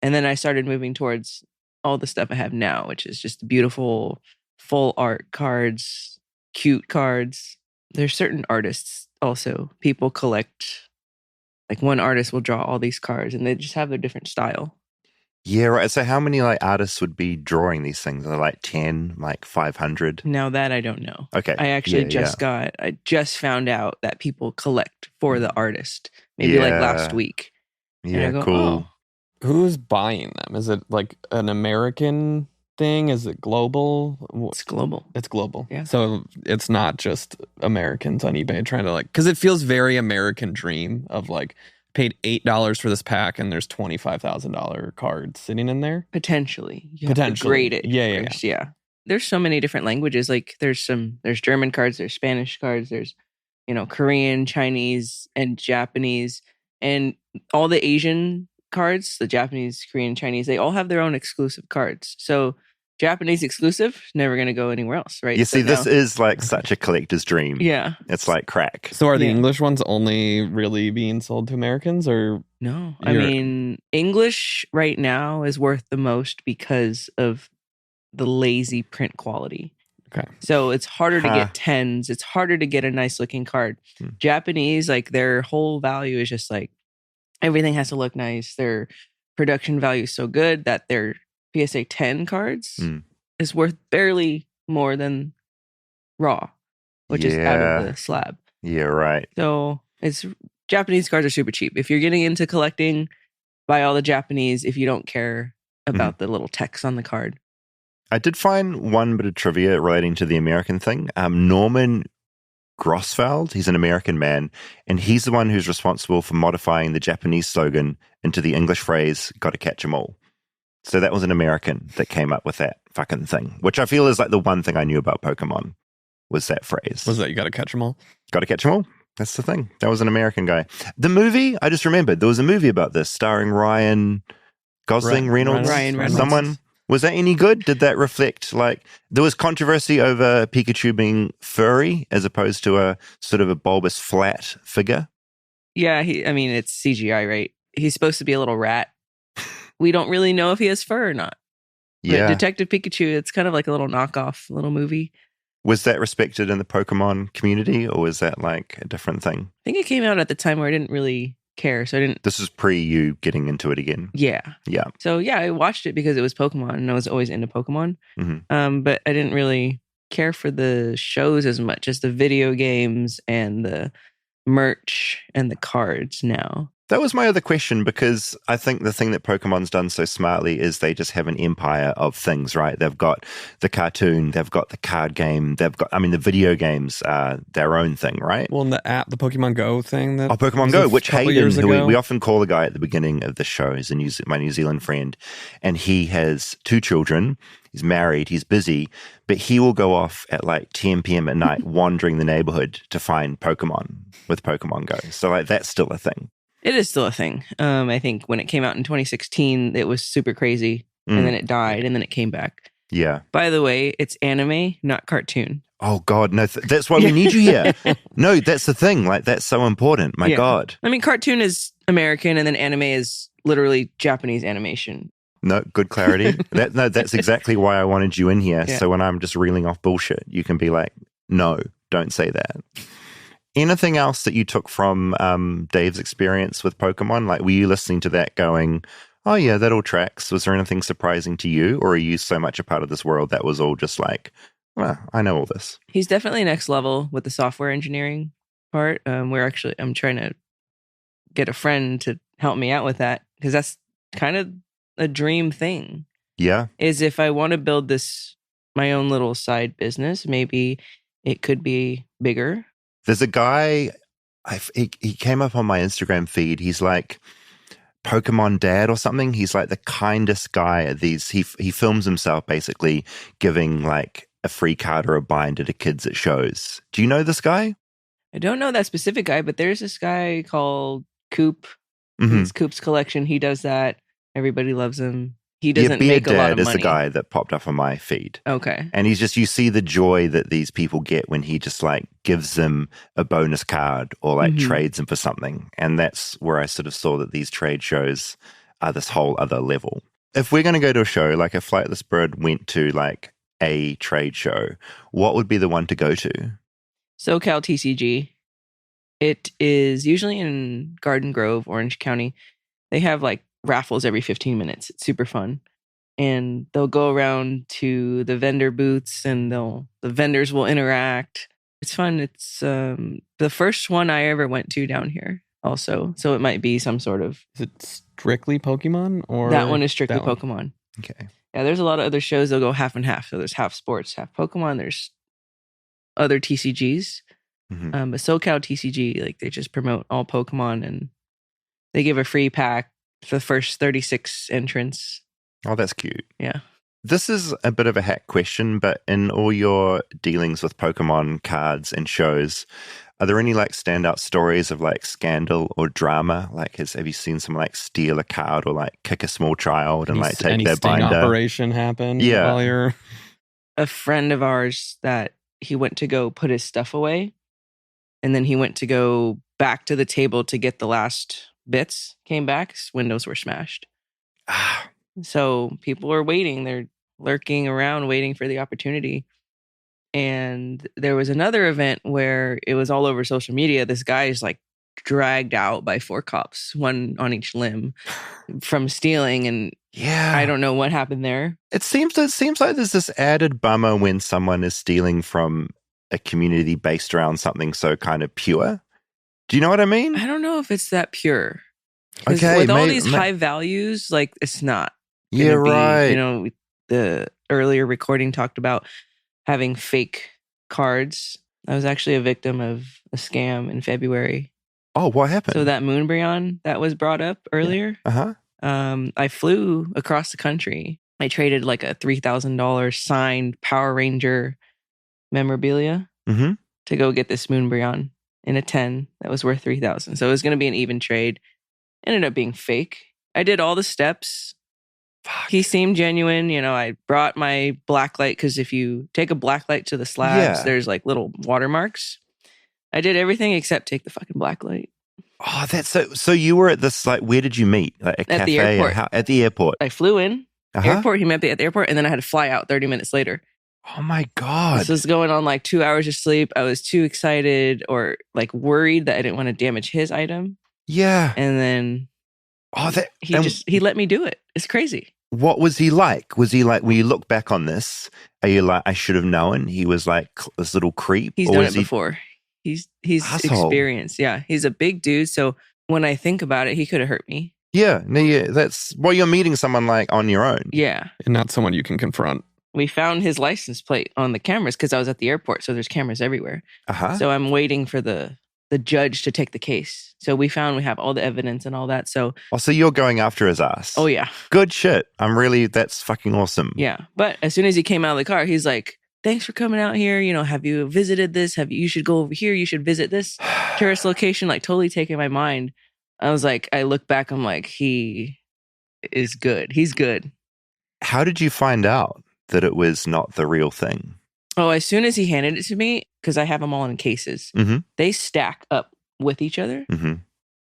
Speaker 6: and then I started moving towards all the stuff I have now, which is just beautiful, full art cards, cute cards. There's certain artists also. People collect, like one artist will draw all these cards, and they just have their different style.
Speaker 2: Yeah, right. So how many artists would be drawing these things? Are they like 10, like 500?
Speaker 6: Now that I don't know.
Speaker 2: Okay.
Speaker 6: I actually I just found out that people collect for the artist. Maybe like last week.
Speaker 2: Yeah, cool.
Speaker 6: Oh.
Speaker 5: Who's buying them? Is it like an American thing? Is it global?
Speaker 6: It's global.
Speaker 5: It's global.
Speaker 6: Yeah.
Speaker 5: So it's not just Americans on eBay trying to because it feels very American dream of paid $8 for this pack and there's $25,000 cards sitting in there.
Speaker 6: Potentially. You have to grade it. Yeah. There's so many different languages. Like there's German cards, there's Spanish cards, there's Korean, Chinese, and Japanese. And all the Asian cards, the Japanese, Korean, Chinese, they all have their own exclusive cards. So Japanese exclusive, never going to go anywhere else, right?
Speaker 2: You see,
Speaker 6: But
Speaker 2: this
Speaker 6: now-
Speaker 2: is like such a collector's dream.
Speaker 6: Yeah.
Speaker 2: It's like crack.
Speaker 5: So are the
Speaker 6: Yeah.
Speaker 5: English ones only really being sold to Americans, or
Speaker 6: No, I
Speaker 5: You're-
Speaker 6: mean, English right now is worth the most because of the lazy print quality.
Speaker 5: Okay.
Speaker 6: So it's harder to
Speaker 2: Huh.
Speaker 6: get 10s. It's harder to get a nice looking card. Japanese, like their whole value is just like everything has to look nice. Their production value is so good that their PSA 10 cards is worth barely more than raw, which is out of the slab.
Speaker 2: Yeah, right.
Speaker 6: So it's Japanese cards are super cheap. If you're getting into collecting, buy all the Japanese if you don't care about the little text on the card.
Speaker 2: I did find one bit of trivia relating to the American thing. Norman Grossfeld, he's an American man, and he's the one who's responsible for modifying the Japanese slogan into the English phrase, gotta catch 'em all. So that was an American that came up with that fucking thing, which I feel is like the one thing I knew about Pokemon was that phrase.
Speaker 5: was that you got to catch them all?
Speaker 2: Gotta catch 'em all. That's the thing. That was an American guy. The movie, I just remembered, there was a movie about this starring Ryan Gosling, Reynolds,
Speaker 6: Ryan Reynolds.
Speaker 2: someone. Was that any good? Did that reflect, like, there was controversy over Pikachu being furry as opposed to a sort of a bulbous flat figure?
Speaker 6: Yeah, I mean, it's CGI, right? He's supposed to be a little rat. We don't really know if he has fur or not.
Speaker 2: Yeah.
Speaker 6: But Detective Pikachu, it's kind of like a little knockoff little movie.
Speaker 2: Was that respected in the Pokemon community, or was that like a different thing?
Speaker 6: I think it came out at the time where I didn't really care, so I didn't.
Speaker 2: This is pre you getting into it again.
Speaker 6: Yeah.
Speaker 2: Yeah.
Speaker 6: So yeah, I watched it because it was Pokemon, and I was always into Pokemon.
Speaker 2: Mhm.
Speaker 6: But I didn't really care for the shows as much as the video games and the merch and the cards now.
Speaker 2: That was my other question, because I think the thing that Pokemon's done so smartly is they just have an empire of things, right? They've got the cartoon, they've got the card game, they've got, I mean, the video games are their own thing, right?
Speaker 5: Well, in the app, the Pokemon Go thing. That
Speaker 2: Oh, Pokemon
Speaker 5: was
Speaker 2: Go,
Speaker 5: a
Speaker 2: which
Speaker 5: couple
Speaker 2: Hayden,
Speaker 5: years
Speaker 2: who we,
Speaker 5: ago.
Speaker 2: we often call the guy at the beginning of the show, is my New Zealand friend, and he has 2 children. He's married, he's busy, but he will go off at like 10 p.m. at night wandering the neighborhood to find Pokemon with Pokemon Go. So like that's still a thing.
Speaker 6: It is still a thing. I think when it came out in 2016, it was super crazy, and then it died, and then it came back.
Speaker 2: Yeah.
Speaker 6: By the way, it's anime, not cartoon.
Speaker 2: Oh God, no! That's why we need you here. No, that's the thing. Like that's so important. My
Speaker 6: Yeah.
Speaker 2: God.
Speaker 6: I mean, cartoon is American, and then anime is literally Japanese animation.
Speaker 2: No, good clarity. That's exactly why I wanted you in here.
Speaker 6: Yeah.
Speaker 2: So when I'm just reeling off bullshit, you can be like, no, don't say that. Anything else that you took from Dave's experience with Pokemon? Like, were you listening to that going, oh yeah, that all tracks? Was there anything surprising to you? Or are you so much a part of this world that was all just like, well, I know all this?
Speaker 6: He's definitely next level with the software engineering part. I'm trying to get a friend to help me out with that, because that's kind of a dream thing.
Speaker 2: Yeah.
Speaker 6: Is if I want to build my own little side business, maybe it could be bigger.
Speaker 2: There's a guy, he came up on my Instagram feed. He's like Pokemon Dad or something. He's like the kindest guy at these. He films himself basically giving like a free card or a binder to kids at shows. Do you know this guy?
Speaker 6: I don't know that specific guy, but there's this guy called Coop.
Speaker 2: Mhm.
Speaker 6: It's Coop's Collection. He does that. Everybody loves him. He
Speaker 2: Yeah,
Speaker 6: doesn't
Speaker 2: Beard
Speaker 6: make a lot
Speaker 2: Dad
Speaker 6: of
Speaker 2: is
Speaker 6: money.
Speaker 2: the guy that popped up on my feed.
Speaker 6: Okay.
Speaker 2: And he's just, you see the joy that these people get when he just like gives them a bonus card or like
Speaker 6: Mhm.
Speaker 2: trades them for something. And that's where I sort of saw that these trade shows are this whole other level. If we're going to go to a show, like if Flightless Bird went to like a trade show, what would be the one to go to?
Speaker 6: SoCal TCG. It is usually in Garden Grove, Orange County. They have like raffles every 15 minutes. It's super fun. And they'll go around to the vendor booths, and the vendors will interact. It's fun. It's the first one I ever went to down here also. So it might be some sort of...
Speaker 5: Is it strictly Pokemon, or
Speaker 6: that one is strictly
Speaker 5: that one?
Speaker 6: Pokemon.
Speaker 2: Okay.
Speaker 6: Yeah, there's a lot of other shows they'll go half and half. So there's half sports, half Pokemon. There's other TCGs.
Speaker 2: Mhm.
Speaker 6: But SoCal TCG, like they just promote all Pokemon, and they give a free pack for the first 36 entrants.
Speaker 2: Oh, that's cute.
Speaker 6: Yeah.
Speaker 2: This is a bit of a hack question, but in all your dealings with Pokemon cards and shows, Are there any like standout stories of like scandal or drama? Like, have you seen someone like steal a card or like kick a small child and like take
Speaker 5: any
Speaker 2: their
Speaker 5: sting
Speaker 2: binder?
Speaker 5: operation happen
Speaker 2: Yeah.
Speaker 5: while you're...
Speaker 6: A friend of ours that he went to go put his stuff away, and then he went to go back to the table to get the last bits, came back, his windows were smashed. So people are waiting. They're lurking around waiting for the opportunity. And there was another event where it was all over social media. This guy is like dragged out by 4 cops, one on each limb, from stealing. And
Speaker 2: yeah,
Speaker 6: I don't know what happened there.
Speaker 2: It seems like there's this added bummer when someone is stealing from a community based around something so kind of pure. Do you know what I mean?
Speaker 6: I don't know if it's that pure.
Speaker 2: Okay,
Speaker 6: with all these high values, like it's not.
Speaker 2: Yeah, right.
Speaker 6: You know, the earlier recording talked about having fake cards. I was actually a victim of a scam in February.
Speaker 2: Oh, what happened?
Speaker 6: So that Moonbryon that was brought up earlier.
Speaker 2: Yeah.
Speaker 6: I flew across the country. I traded like a $3,000 signed Power Ranger memorabilia to go get this Moonbryon in a 10 that was worth $3,000. So it was going to be an even trade. Ended up being fake. I did all the steps. Fuck. He seemed genuine. You know, I brought my blacklight because if you take a blacklight to the slabs, there's like little watermarks. I did everything except take the fucking blacklight.
Speaker 2: Oh, that's so you were at this, like, where did you meet? Like a cafe?
Speaker 6: At the airport.
Speaker 2: At the airport.
Speaker 6: I flew in, airport, he met me at the airport, and then I had to fly out 30 minutes later.
Speaker 2: Oh my God.
Speaker 6: This was going on like 2 hours of sleep. I was too excited or like worried that I didn't want to damage his item.
Speaker 2: Yeah.
Speaker 6: And then he let me do it. It's crazy.
Speaker 2: What was he like? Was he like, when you look back on this, are you like, I should have known he was like this little creep?
Speaker 6: He's done it before. He's
Speaker 2: asshole.
Speaker 6: Experienced. Yeah. He's a big dude. So when I think about it, he could have hurt me.
Speaker 2: Yeah. No, yeah. That's, well, you're meeting someone like on your own.
Speaker 6: Yeah.
Speaker 5: And not someone you can confront.
Speaker 6: We found his license plate on the cameras because I was at the airport. So there's cameras everywhere. So I'm waiting for the judge to take the case. So we have all the evidence and all that. So
Speaker 2: you're going after his ass.
Speaker 6: Oh yeah.
Speaker 2: Good shit. That's fucking awesome.
Speaker 6: Yeah. But as soon as he came out of the car, he's like, thanks for coming out here. You know, have you visited this? You should go over here. You should visit this tourist location. Like totally taking my mind. I was like, I look back, I'm like, he is good. He's good.
Speaker 2: How did you find out that it was not the real thing?
Speaker 6: Oh, as soon as he handed it to me, because I have them all in cases, they stack up with each other.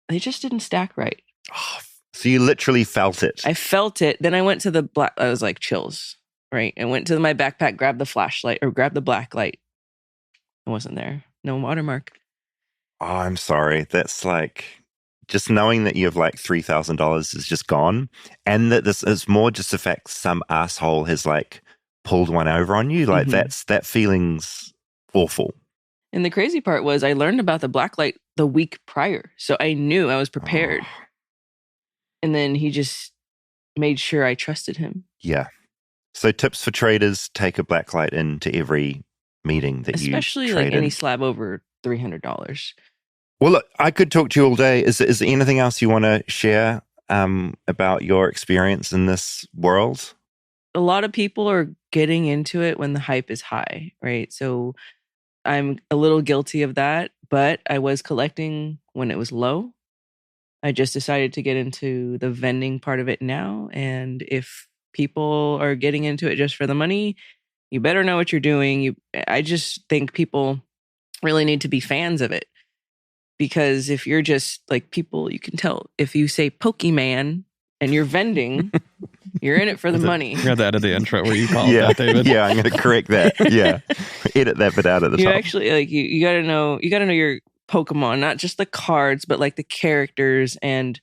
Speaker 6: They just didn't stack right.
Speaker 2: Oh, so you literally felt it.
Speaker 6: I felt it. Then I went to I was like chills, right? I went to my backpack, grabbed the flashlight or grabbed the black light. It wasn't there. No watermark.
Speaker 2: Oh, I'm sorry. That's like, just knowing that you have like $3,000 is just gone. And that this is more just the fact some asshole has like pulled one over on you. Like that feeling's awful.
Speaker 6: And the crazy part was I learned about the blacklight the week prior. So I knew I was prepared. And then he just made sure I trusted him.
Speaker 2: Yeah. So tips for traders, take a blacklight into every meeting that
Speaker 6: especially
Speaker 2: you trade
Speaker 6: like
Speaker 2: in.
Speaker 6: any slab over $300.
Speaker 2: Well, look, I could talk to you all day. Is there anything else you want to share about your experience in this world?
Speaker 6: A lot of people are getting into it when the hype is high, right? So I'm a little guilty of that, but I was collecting when it was low. I just decided to get into the vending part of it now. And if people are getting into it just for the money, you better know what you're doing. I just think people really need to be fans of it. Because if you're just like people, you can tell if you say Pokemon and you're vending, you're in it for the money.
Speaker 5: You got that at the intro where you call it that, David.
Speaker 2: Yeah, I'm going to correct that. Yeah. Edit that bit out at the top.
Speaker 6: You actually like you got to know your Pokemon, not just the cards, but like the characters. And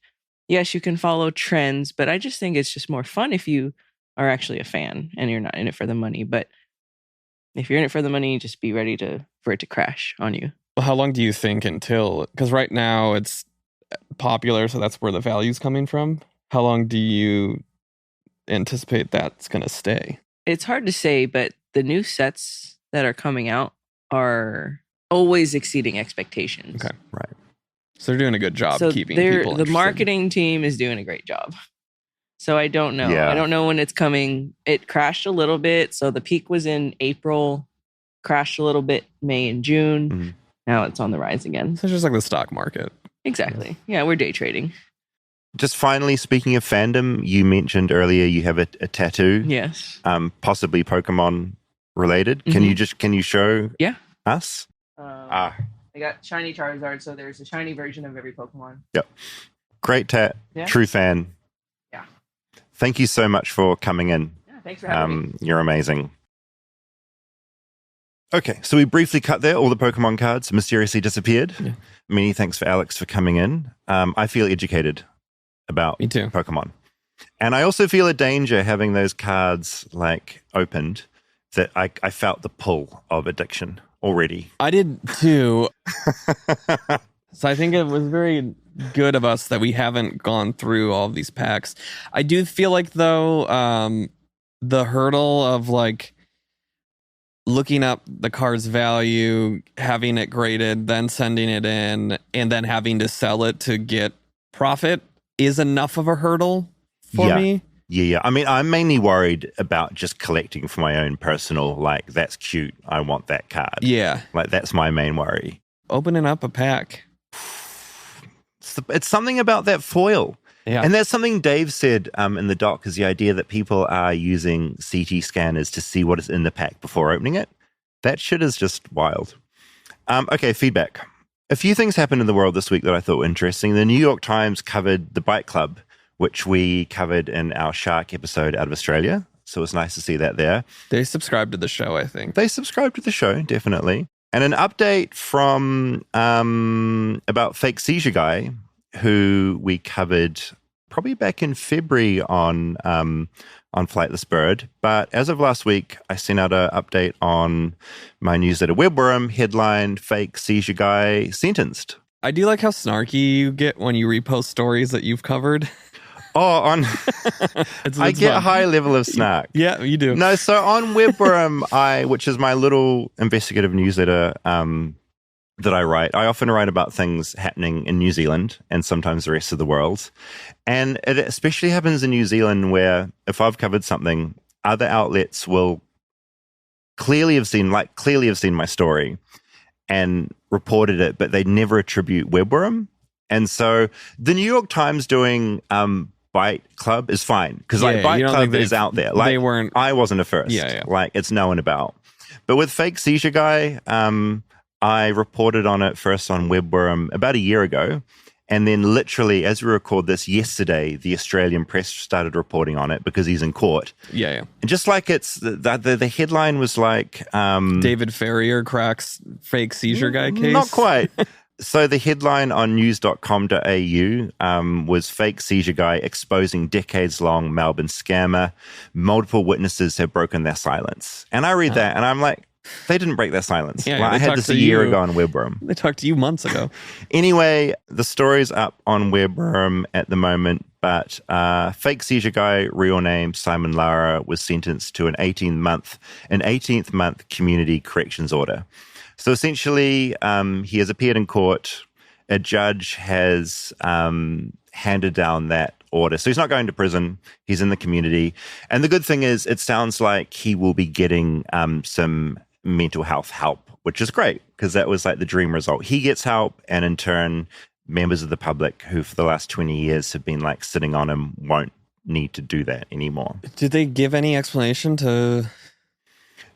Speaker 6: yes, you can follow trends, but I just think it's just more fun if you are actually a fan and you're not in it for the money. But if you're in it for the money, just be ready for it to crash on you.
Speaker 5: Well, how long do you think until, because right now it's popular, so that's where the value's coming from. How long do you anticipate that's going to stay?
Speaker 6: It's hard to say, but the new sets that are coming out are always exceeding expectations.
Speaker 5: Okay, right. So they're doing a good job keeping people interested.
Speaker 6: The marketing team is doing a great job. So I don't know.
Speaker 2: Yeah.
Speaker 6: I don't know when it's coming. It crashed a little bit. So the peak was in April, crashed a little bit May and June. now it's on the rise again.
Speaker 5: So it's just like the stock market.
Speaker 6: Exactly. Yeah, we're day trading.
Speaker 2: Just finally, speaking of fandom, you mentioned earlier you have a tattoo.
Speaker 6: Yes.
Speaker 2: Possibly Pokemon related. Can you show us?
Speaker 6: I got shiny Charizard, so there's a shiny version of every Pokemon.
Speaker 2: Yep. Great tat.
Speaker 6: Yeah.
Speaker 2: True fan.
Speaker 6: Yeah.
Speaker 2: Thank you so much for coming in.
Speaker 6: Yeah, thanks for having me.
Speaker 2: You're amazing. Okay, so we briefly cut there. All the Pokemon cards mysteriously disappeared. Yeah. Many thanks for Alex for coming in. I feel educated about
Speaker 5: Me too.
Speaker 2: Pokemon. And I also feel a danger having those cards like opened that I felt the pull of addiction already.
Speaker 5: I did too. So I think it was very good of us that we haven't gone through all of these packs. I do feel like though, the hurdle of like looking up the card's value, having it graded, then sending it in, and then having to sell it to get profit is enough of a hurdle for me.
Speaker 2: Yeah. I mean, I'm mainly worried about just collecting for my own personal, like, that's cute, I want that card.
Speaker 5: Yeah.
Speaker 2: Like, that's my main worry.
Speaker 5: Opening up a pack.
Speaker 2: It's something about that foil.
Speaker 5: Yeah.
Speaker 2: And that's something Dave said in the doc, is the idea that people are using CT scanners to see what is in the pack before opening it. That shit is just wild. Okay, feedback. A few things happened in the world this week that I thought were interesting. The New York Times covered the Bike Club, which we covered in our Shark episode out of Australia. So it was nice to see that there.
Speaker 5: They subscribed to the show, I think.
Speaker 2: They subscribed to the show, definitely. And an update from about Fake Seizure Guy, who we covered probably back in February on Flightless Bird. But as of last week, I sent out an update on my newsletter Webworm, headlined Fake Seizure Guy sentenced.
Speaker 5: I do like how snarky you get when you repost stories that you've covered.
Speaker 2: Oh, I get a high level of snark.
Speaker 5: Yeah, you do.
Speaker 2: No, so on Webworm, which is my little investigative newsletter that I write, I often write about things happening in New Zealand and sometimes the rest of the world. And it especially happens in New Zealand where if I've covered something, other outlets will clearly have seen my story and reported it, but they never attribute Webworm. And so the New York Times doing Bite Club is fine because Bite Club is out there. Like,
Speaker 5: they weren't.
Speaker 2: I wasn't a first.
Speaker 5: Yeah.
Speaker 2: Like, it's known about. But with Fake Seizure Guy, I reported on it first on Webworm about a year ago. And then literally, as we record this yesterday, the Australian press started reporting on it because he's in court.
Speaker 5: Yeah.
Speaker 2: And just like it's the headline was like
Speaker 5: David Ferrier cracks Fake Seizure Guy case.
Speaker 2: Not quite. So the headline on news.com.au was Fake Seizure Guy exposing decades-long Melbourne scammer. Multiple witnesses have broken their silence. And I read that and I'm like, they didn't break their silence.
Speaker 5: Yeah,
Speaker 2: like, I had this a year ago on Webworm.
Speaker 5: They talked to you months ago.
Speaker 2: Anyway, the story's up on Webworm at the moment, but Fake Seizure Guy, real name Simon Lara, was sentenced to an 18th month community corrections order. So essentially, he has appeared in court. A judge has handed down that order. So he's not going to prison. He's in the community. And the good thing is, it sounds like he will be getting some mental health help, which is great because that was like the dream result. He gets help, and in turn, members of the public who for the last 20 years have been like sitting on him won't need to do that anymore.
Speaker 5: Did they give any explanation to?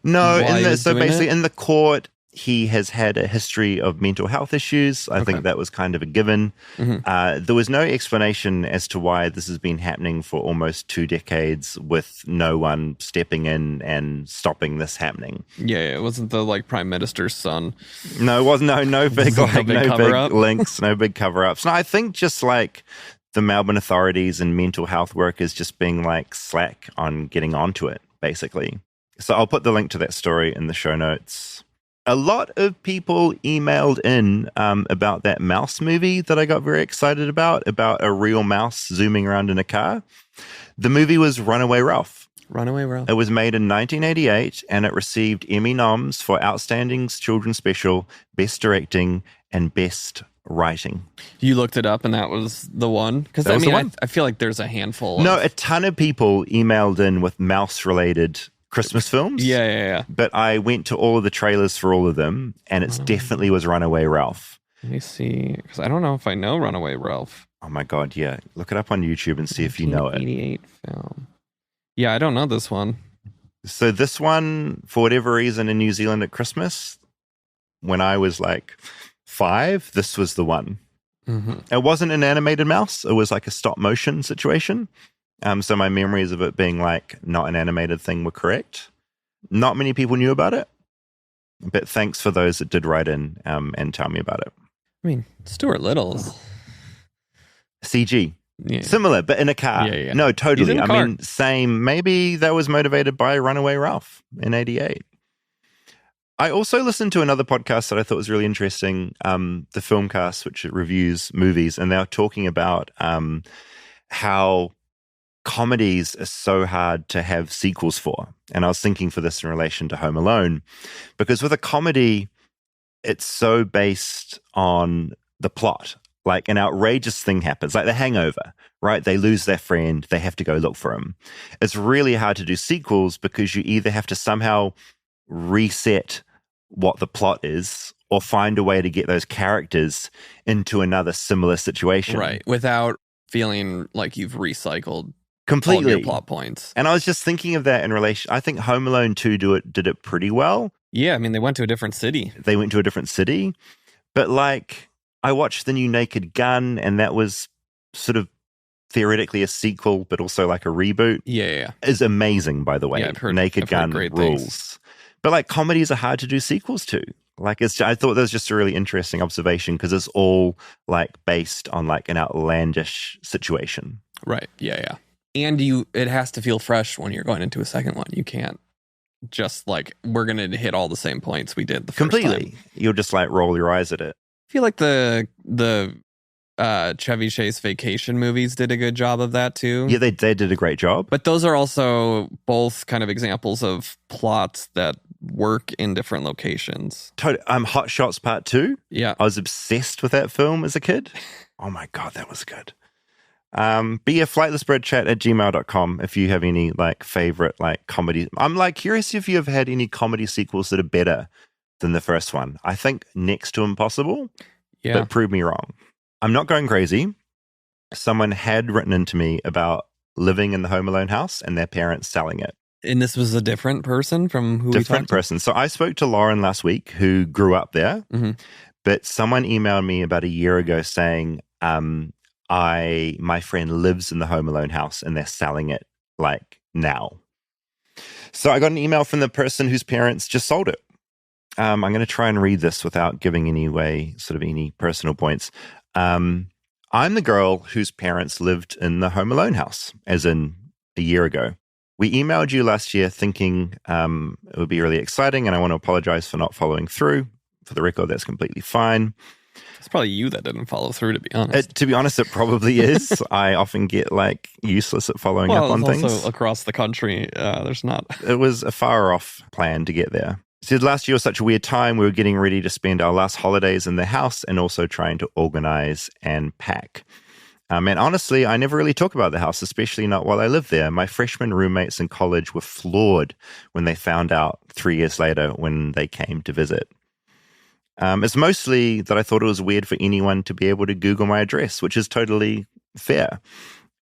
Speaker 2: No, so basically in the court, he has had a history of mental health issues. I think that was kind of a given. Mm-hmm. There was no explanation as to why this has been happening for almost 2 decades with no one stepping in and stopping this happening.
Speaker 5: Yeah, it wasn't the like Prime Minister's son.
Speaker 2: No, it wasn't. No big
Speaker 5: cover-up.
Speaker 2: links, no big cover-ups. No, I think just like the Melbourne authorities and mental health workers just being like slack on getting onto it, basically. So I'll put the link to that story in the show notes. A lot of people emailed in about that mouse movie that I got very excited about a real mouse zooming around in a car. The movie was Runaway Ralph.
Speaker 5: Runaway Ralph.
Speaker 2: It was made in 1988, and it received Emmy noms for Outstanding Children's Special, Best Directing, and Best Writing.
Speaker 5: You looked it up, and that was the one? Because I feel like there's a handful.
Speaker 2: No, a ton of people emailed in with mouse-related Christmas films.
Speaker 5: Yeah.
Speaker 2: But I went to all of the trailers for all of them, and it's definitely was Runaway Ralph.
Speaker 5: Let me see, because I don't know if I know Runaway Ralph.
Speaker 2: Oh my God, yeah. Look it up on YouTube and see if you know it.
Speaker 5: 1988 film. Yeah, I don't know this one.
Speaker 2: So this one, for whatever reason, in New Zealand at Christmas, when I was like 5, this was the one.
Speaker 5: Mm-hmm.
Speaker 2: It wasn't an animated mouse. It was like a stop motion situation. So my memories of it being like not an animated thing were correct. Not many people knew about it, but thanks for those that did write in and tell me about it.
Speaker 5: I mean, Stuart Little's
Speaker 2: CG.
Speaker 5: Yeah.
Speaker 2: Similar, but in a car.
Speaker 5: Yeah.
Speaker 2: No, totally.
Speaker 5: He's in a
Speaker 2: I
Speaker 5: car.
Speaker 2: mean, same. Maybe that was motivated by Runaway Ralph in 88. I also listened to another podcast that I thought was really interesting, the Filmcast, which reviews movies, and they were talking about how comedies are so hard to have sequels for. And I was thinking for this in relation to Home Alone, because with a comedy, it's so based on the plot. Like an outrageous thing happens, like The Hangover, right? They lose their friend, they have to go look for him. It's really hard to do sequels because you either have to somehow reset what the plot is or find a way to get those characters into another similar situation.
Speaker 5: Right, without feeling like you've recycled
Speaker 2: completely
Speaker 5: all your plot points.
Speaker 2: And I was just thinking of that in relation. I think Home Alone 2 did it pretty well.
Speaker 5: Yeah, I mean, they went to a different city.
Speaker 2: But like, I watched the new Naked Gun, and that was sort of theoretically a sequel, but also like a reboot.
Speaker 5: Yeah.
Speaker 2: Is amazing, by the way.
Speaker 5: Yeah, I've heard
Speaker 2: Naked Gun
Speaker 5: great
Speaker 2: rules.
Speaker 5: things.
Speaker 2: But like, comedies are hard to do sequels to. Like, I thought that was just a really interesting observation because it's all like based on like an outlandish situation.
Speaker 5: Right. Yeah. And it has to feel fresh when you're going into a second one. You can't just like, we're going to hit all the same points we did the first time.
Speaker 2: You'll just like roll your eyes at it.
Speaker 5: I feel like the Chevy Chase Vacation movies did a good job of that too.
Speaker 2: Yeah, they did a great job.
Speaker 5: But those are also both kind of examples of plots that work in different locations.
Speaker 2: Hot Shots Part 2.
Speaker 5: Yeah.
Speaker 2: I was obsessed with that film as a kid. Oh my God, that was good. Be a flightlessbirdchat@gmail.com if you have any like favorite like comedy. I'm like curious if you have had any comedy sequels that are better than the first one. I think Next to Impossible, but prove me wrong. I'm not going crazy. Someone had written into me about living in the Home Alone house and their parents selling it.
Speaker 5: And this was a different person from who we talked to?
Speaker 2: Different person. So I spoke to Lauren last week who grew up there, but someone emailed me about a year ago saying, my friend lives in the Home Alone house and they're selling it like now. So I got an email from the person whose parents just sold it. I'm going to try and read this without giving any personal points. I'm the girl whose parents lived in the Home Alone house, as in a year ago. We emailed you last year thinking it would be really exciting, and I want to apologize for not following through. For the record, that's completely fine.
Speaker 5: It's probably you that didn't follow through, to be honest.
Speaker 2: To be honest, it probably is. I often get like useless at following up on things.
Speaker 5: Also across the country, there's not.
Speaker 2: It was a far off plan to get there. So last year was such a weird time. We were getting ready to spend our last holidays in the house and also trying to organize and pack. And honestly, I never really talk about the house, especially not while I lived there. My freshman roommates in college were floored when they found out 3 years later when they came to visit. It's mostly that I thought it was weird for anyone to be able to Google my address, which is totally fair.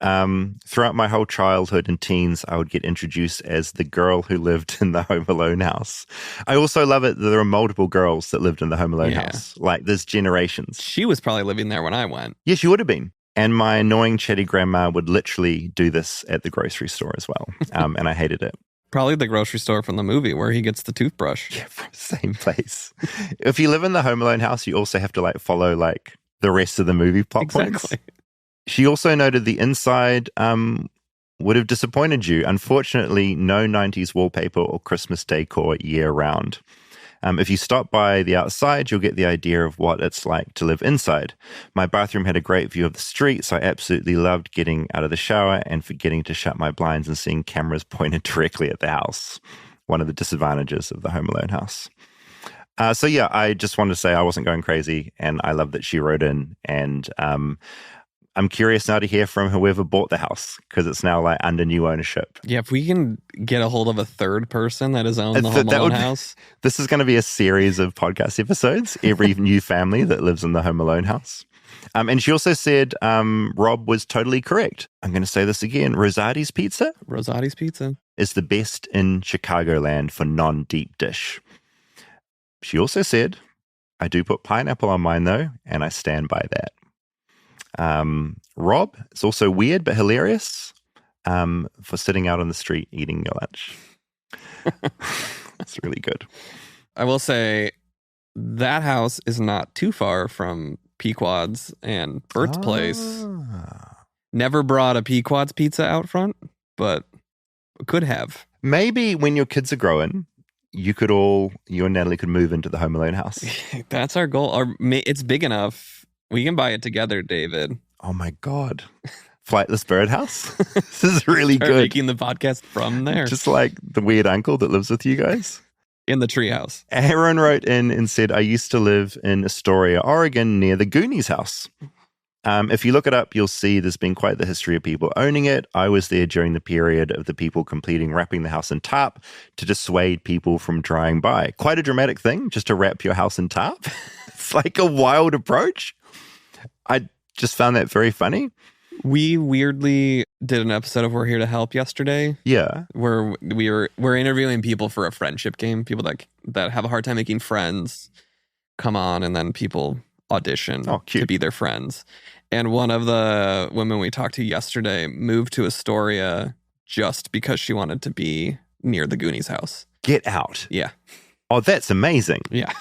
Speaker 2: Throughout my whole childhood and teens, I would get introduced as the girl who lived in the Home Alone house. I also love it that there are multiple girls that lived in the Home Alone house. Like, there's generations.
Speaker 5: She was probably living there when I went.
Speaker 2: Yeah, she would have been. And my annoying chatty grandma would literally do this at the grocery store as well. And I hated it.
Speaker 5: Probably the grocery store from the movie where he gets the toothbrush.
Speaker 2: Yeah, from the same place. If you live in the Home Alone house, you also have to like follow like the rest of the movie plot points. She also noted the inside would have disappointed you. Unfortunately, no 90s wallpaper or Christmas decor year round. If you stop by the outside, you'll get the idea of what it's like to live inside. My bathroom had a great view of the street, so I absolutely loved getting out of the shower and forgetting to shut my blinds and seeing cameras pointed directly at the house. One of the disadvantages of the Home Alone house. So yeah, I just wanted to say I wasn't going crazy, and I love that she wrote in. And I'm curious now to hear from whoever bought the house because it's now like under new ownership.
Speaker 5: Yeah, if we can get a hold of a third person that has owned the Home Alone house.
Speaker 2: This is going to be a series of podcast episodes, every new family that lives in the Home Alone house. And she also said Rob was totally correct. I'm going to say this again. Rosati's Pizza is the best in Chicagoland for non-deep dish. She also said, I do put pineapple on mine though, and I stand by that. Rob, it's also weird but hilarious for sitting out on the street eating your lunch. It's really good.
Speaker 5: I will say that house is not too far from Pequod's and Bert's place. Never brought a Pequod's pizza out front, but could have.
Speaker 2: Maybe when your kids are growing, you and Natalie could move into the Home Alone house.
Speaker 5: That's our goal. It's big enough. We can buy it together, David.
Speaker 2: Oh my God. Flightless Bird house? This is really
Speaker 5: Start
Speaker 2: good.
Speaker 5: Making the podcast from there.
Speaker 2: Just like the weird uncle that lives with you guys.
Speaker 5: In the treehouse.
Speaker 2: Aaron wrote in and said, I used to live in Astoria, Oregon, near the Goonies house. If you look it up, you'll see there's been quite the history of people owning it. I was there during the period of the people completing wrapping the house in tarp to dissuade people from driving by. Quite a dramatic thing, just to wrap your house in tarp. It's like a wild approach. I just found that very funny.
Speaker 5: We weirdly did an episode of We're Here to Help yesterday.
Speaker 2: Yeah.
Speaker 5: Where we're interviewing people for a friendship game, people that have a hard time making friends come on, and then people audition to be their friends. And one of the women we talked to yesterday moved to Astoria just because she wanted to be near the Goonies house.
Speaker 2: Get out.
Speaker 5: Yeah.
Speaker 2: Oh, that's amazing.
Speaker 5: Yeah.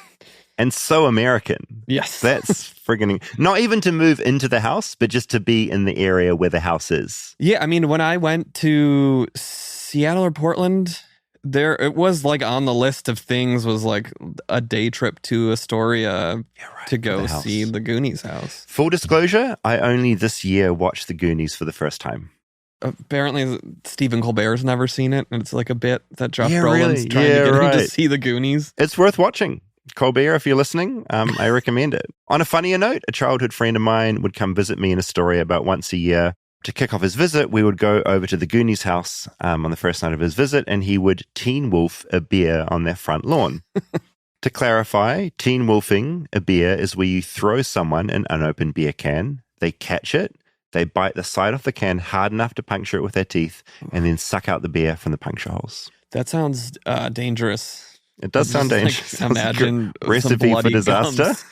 Speaker 2: And so American.
Speaker 5: Yes.
Speaker 2: That's friggin' not even to move into the house, but just to be in the area where the house is.
Speaker 5: Yeah, I mean, when I went to Seattle or Portland, it was like on the list of things was like a day trip to Astoria to go see the Goonies house.
Speaker 2: Full disclosure, I only this year watched the Goonies for the first time.
Speaker 5: Apparently, Stephen Colbert's never seen it, and it's like a bit that Josh Brolin's trying to get him to see the Goonies.
Speaker 2: It's worth watching. Colbert, if you're listening, I recommend it. On a funnier note, a childhood friend of mine would come visit me in Astoria about once a year. To kick off his visit, we would go over to the Goonies house on the first night of his visit, and he would teen wolf a beer on their front lawn. To clarify, teen wolfing a beer is where you throw someone an unopened beer can, they catch it, they bite the side off the can hard enough to puncture it with their teeth, and then suck out the beer from the puncture holes.
Speaker 5: That sounds dangerous.
Speaker 2: It does sound dangerous.
Speaker 5: Like, imagine
Speaker 2: recipe for disaster.
Speaker 5: Gums.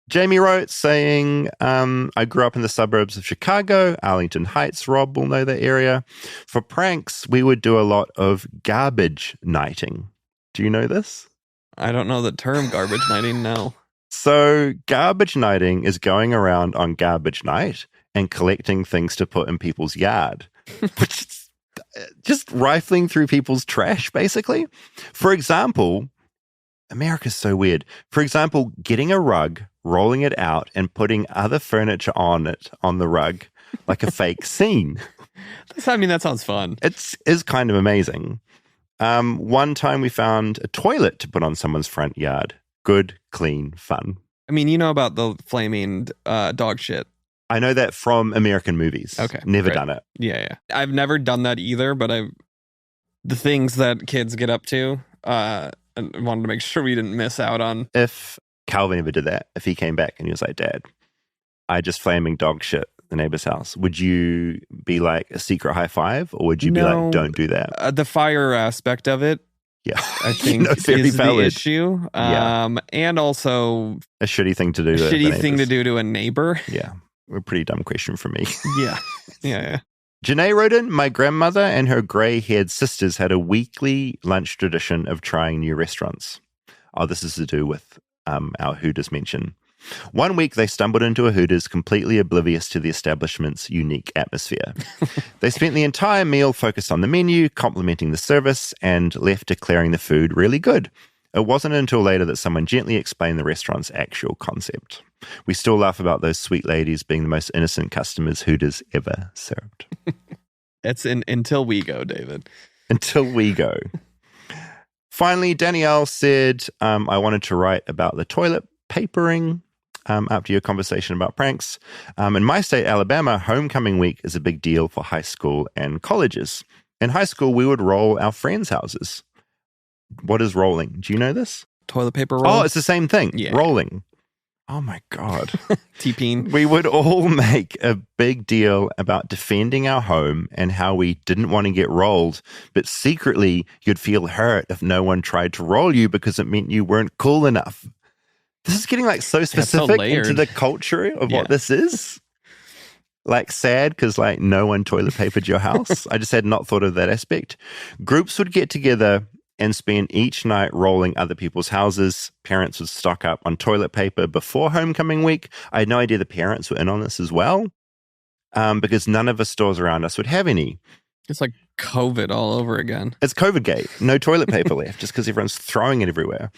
Speaker 2: Jamie wrote saying, I grew up in the suburbs of Chicago, Arlington Heights. Rob will know that area. For pranks, we would do a lot of garbage nighting. Do you know this?
Speaker 5: I don't know the term garbage nighting, no.
Speaker 2: So garbage nighting is going around on garbage night and collecting things to put in people's yard, which is just rifling through people's trash, basically. For example, America's so weird. For example, getting a rug, rolling it out, and putting other furniture on it, on the rug, like a fake scene.
Speaker 5: That sounds fun.
Speaker 2: It is kind of amazing. One time we found a toilet to put on someone's front yard. Good, clean, fun.
Speaker 5: I mean, you know about the flaming dog shit.
Speaker 2: I know that from American movies.
Speaker 5: Okay.
Speaker 2: Never done it.
Speaker 5: Yeah. I've never done that either, but the things that kids get up to, and wanted to make sure we didn't miss out on.
Speaker 2: If Calvin ever did that, if he came back and he was like, Dad, I just flaming dog shit the neighbor's house, would you be like a secret high five, or would you be like, don't do that?
Speaker 5: The fire aspect of it,
Speaker 2: yeah,
Speaker 5: I think is the issue. And also
Speaker 2: a shitty thing to do.
Speaker 5: To a neighbor.
Speaker 2: Yeah. A pretty dumb question from me.
Speaker 5: Yeah.
Speaker 2: Janae wrote in, my grandmother and her grey-haired sisters had a weekly lunch tradition of trying new restaurants. Oh, this is to do with our Hooters mention. One week, they stumbled into a Hooters completely oblivious to the establishment's unique atmosphere. They spent the entire meal focused on the menu, complimenting the service, and left declaring the food really good. It wasn't until later that someone gently explained the restaurant's actual concept. We still laugh about those sweet ladies being the most innocent customers Hooters ever served.
Speaker 5: It's until we go, David.
Speaker 2: Until we go. Finally, Danielle said, I wanted to write about the toilet papering. after your conversation about pranks. In my state, Alabama, homecoming week is a big deal for high school and colleges. In high school, we would roll our friends' houses. What is rolling? Do you know this?
Speaker 5: Toilet paper roll?
Speaker 2: Oh, it's the same thing.
Speaker 5: Yeah.
Speaker 2: Rolling. Oh my God.
Speaker 5: TPing.
Speaker 2: We would all make a big deal about defending our home and how we didn't want to get rolled, but secretly you'd feel hurt if no one tried to roll you because it meant you weren't cool enough. This is getting like so specific into the culture of what this is. Like sad because like no one toilet papered your house. I just had not thought of that aspect. Groups would get together and spend each night rolling other people's houses. Parents would stock up on toilet paper before homecoming week. I had no idea the parents were in on this as well, because none of the stores around us would have any.
Speaker 5: It's like COVID all over again.
Speaker 2: It's COVID-gate. No toilet paper left just because everyone's throwing it everywhere.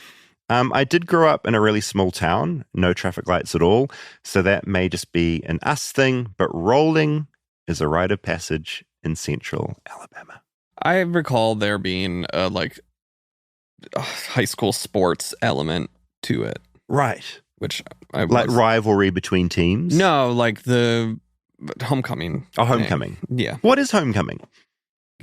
Speaker 2: I did grow up in a really small town, no traffic lights at all, so that may just be an us thing, but rolling is a rite of passage in central Alabama.
Speaker 5: I recall there being a high school sports element to it.
Speaker 2: Right.
Speaker 5: Which
Speaker 2: like rivalry between teams?
Speaker 5: No, like the homecoming.
Speaker 2: Oh, homecoming.
Speaker 5: Thing. Yeah.
Speaker 2: What is homecoming?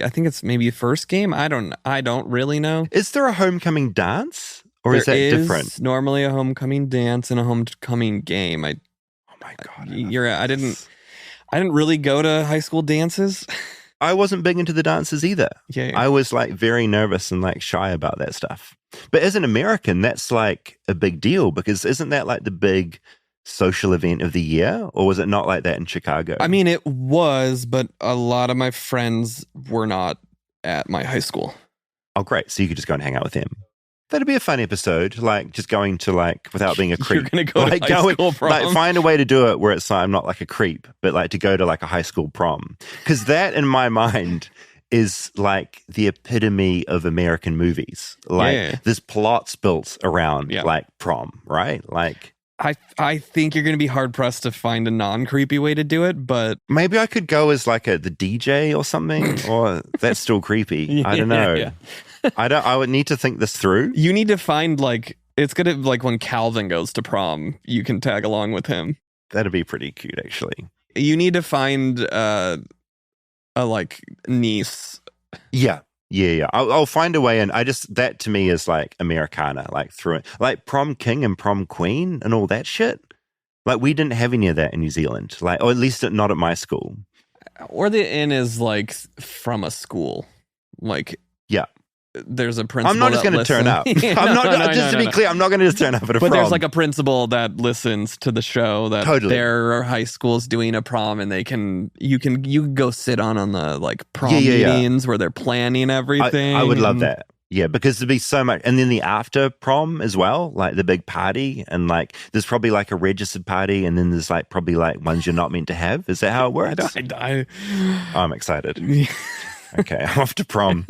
Speaker 5: I think it's maybe first game. I don't really know.
Speaker 2: Is there a homecoming dance? Or is that different?
Speaker 5: Normally a homecoming dance and a homecoming game.
Speaker 2: Oh my God.
Speaker 5: I didn't really go to high school dances.
Speaker 2: I wasn't big into the dances either.
Speaker 5: Yeah.
Speaker 2: I was like very nervous and like shy about that stuff. But as an American, that's like a big deal because isn't that like the big social event of the year? Or was it not like that in Chicago?
Speaker 5: I mean, it was, but a lot of my friends were not at my high school.
Speaker 2: Oh, great. So you could just go and hang out with them. That'd be a fun episode, like just going to like without being a creep.
Speaker 5: You're gonna go to high school prom.
Speaker 2: Like find a way to do it where it's I'm not like a creep, but like to go to like a high school prom. Because that in my mind is like the epitome of American movies. Like there's plots built around like prom, right? Like
Speaker 5: I think you're gonna be hard pressed to find a non-creepy way to do it, but
Speaker 2: maybe I could go as like the DJ or something, or that's still creepy. I don't know.
Speaker 5: Yeah.
Speaker 2: I would need to think this through.
Speaker 5: You need to find it's gonna when Calvin goes to prom, you can tag along with him.
Speaker 2: That'd be pretty cute, actually.
Speaker 5: You need to find a niece.
Speaker 2: Yeah. I'll find a way, and that to me is like Americana, like through it, like prom king and prom queen and all that shit. Like we didn't have any of that in New Zealand, like or at least not at my school.
Speaker 5: Or the inn is like from a school, like there's a principal.
Speaker 2: I'm not just going to turn up. To be clear, I'm not going to just turn up at a prom.
Speaker 5: But there's like a principal that listens to the show that their high school's doing a prom, and you can go sit on the like prom meetings where they're planning everything.
Speaker 2: I would love that. Yeah, because there'd be so much, and then the after prom as well, like the big party, and like there's probably like a registered party, and then there's like probably like ones you're not meant to have. Is that how it works? I'm excited. Okay, I'm off to prom.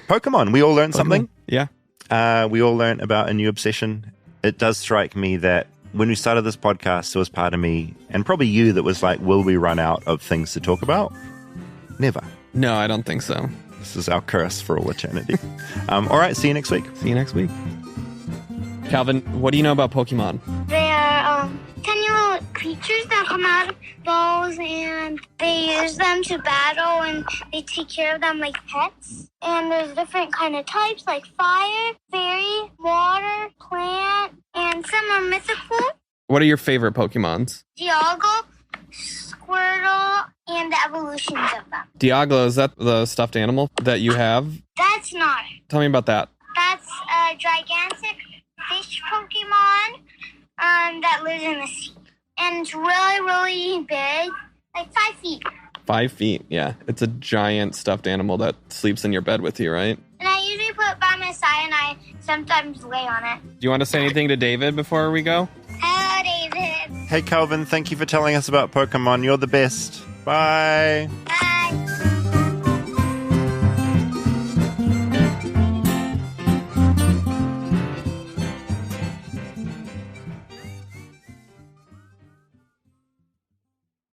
Speaker 2: Pokemon. We all learned something.
Speaker 5: Yeah.
Speaker 2: We all learned about a new obsession. It does strike me that when we started this podcast, there was part of me, and probably you, that was like, will we run out of things to talk about? Never.
Speaker 5: No, I don't think so.
Speaker 2: This is our curse for all eternity. All right, see you next week.
Speaker 5: See you next week. Calvin, what do you know about Pokemon?
Speaker 10: They are tiny little creatures that come out of balls, and they use them to battle, and they take care of them like pets. And there's different kind of types like fire, fairy, water, plant, and some are mythical.
Speaker 5: What are your favorite Pokemons?
Speaker 10: Dialga, Squirtle, and the evolutions of them.
Speaker 5: Dialga, is that the stuffed animal that you have?
Speaker 10: That's not.
Speaker 5: Tell me about that.
Speaker 10: That's a gigantic fish Pokemon that lives in the sea. And it's really, really big, like 5 feet.
Speaker 5: 5 feet, yeah. It's a giant stuffed animal that sleeps in your bed with you, right?
Speaker 10: And I usually put it by my side, and I sometimes lay on it.
Speaker 5: Do you want to say anything to David before we go?
Speaker 10: Hello, David.
Speaker 2: Hey, Calvin, thank you for telling us about Pokemon. You're the best. Bye.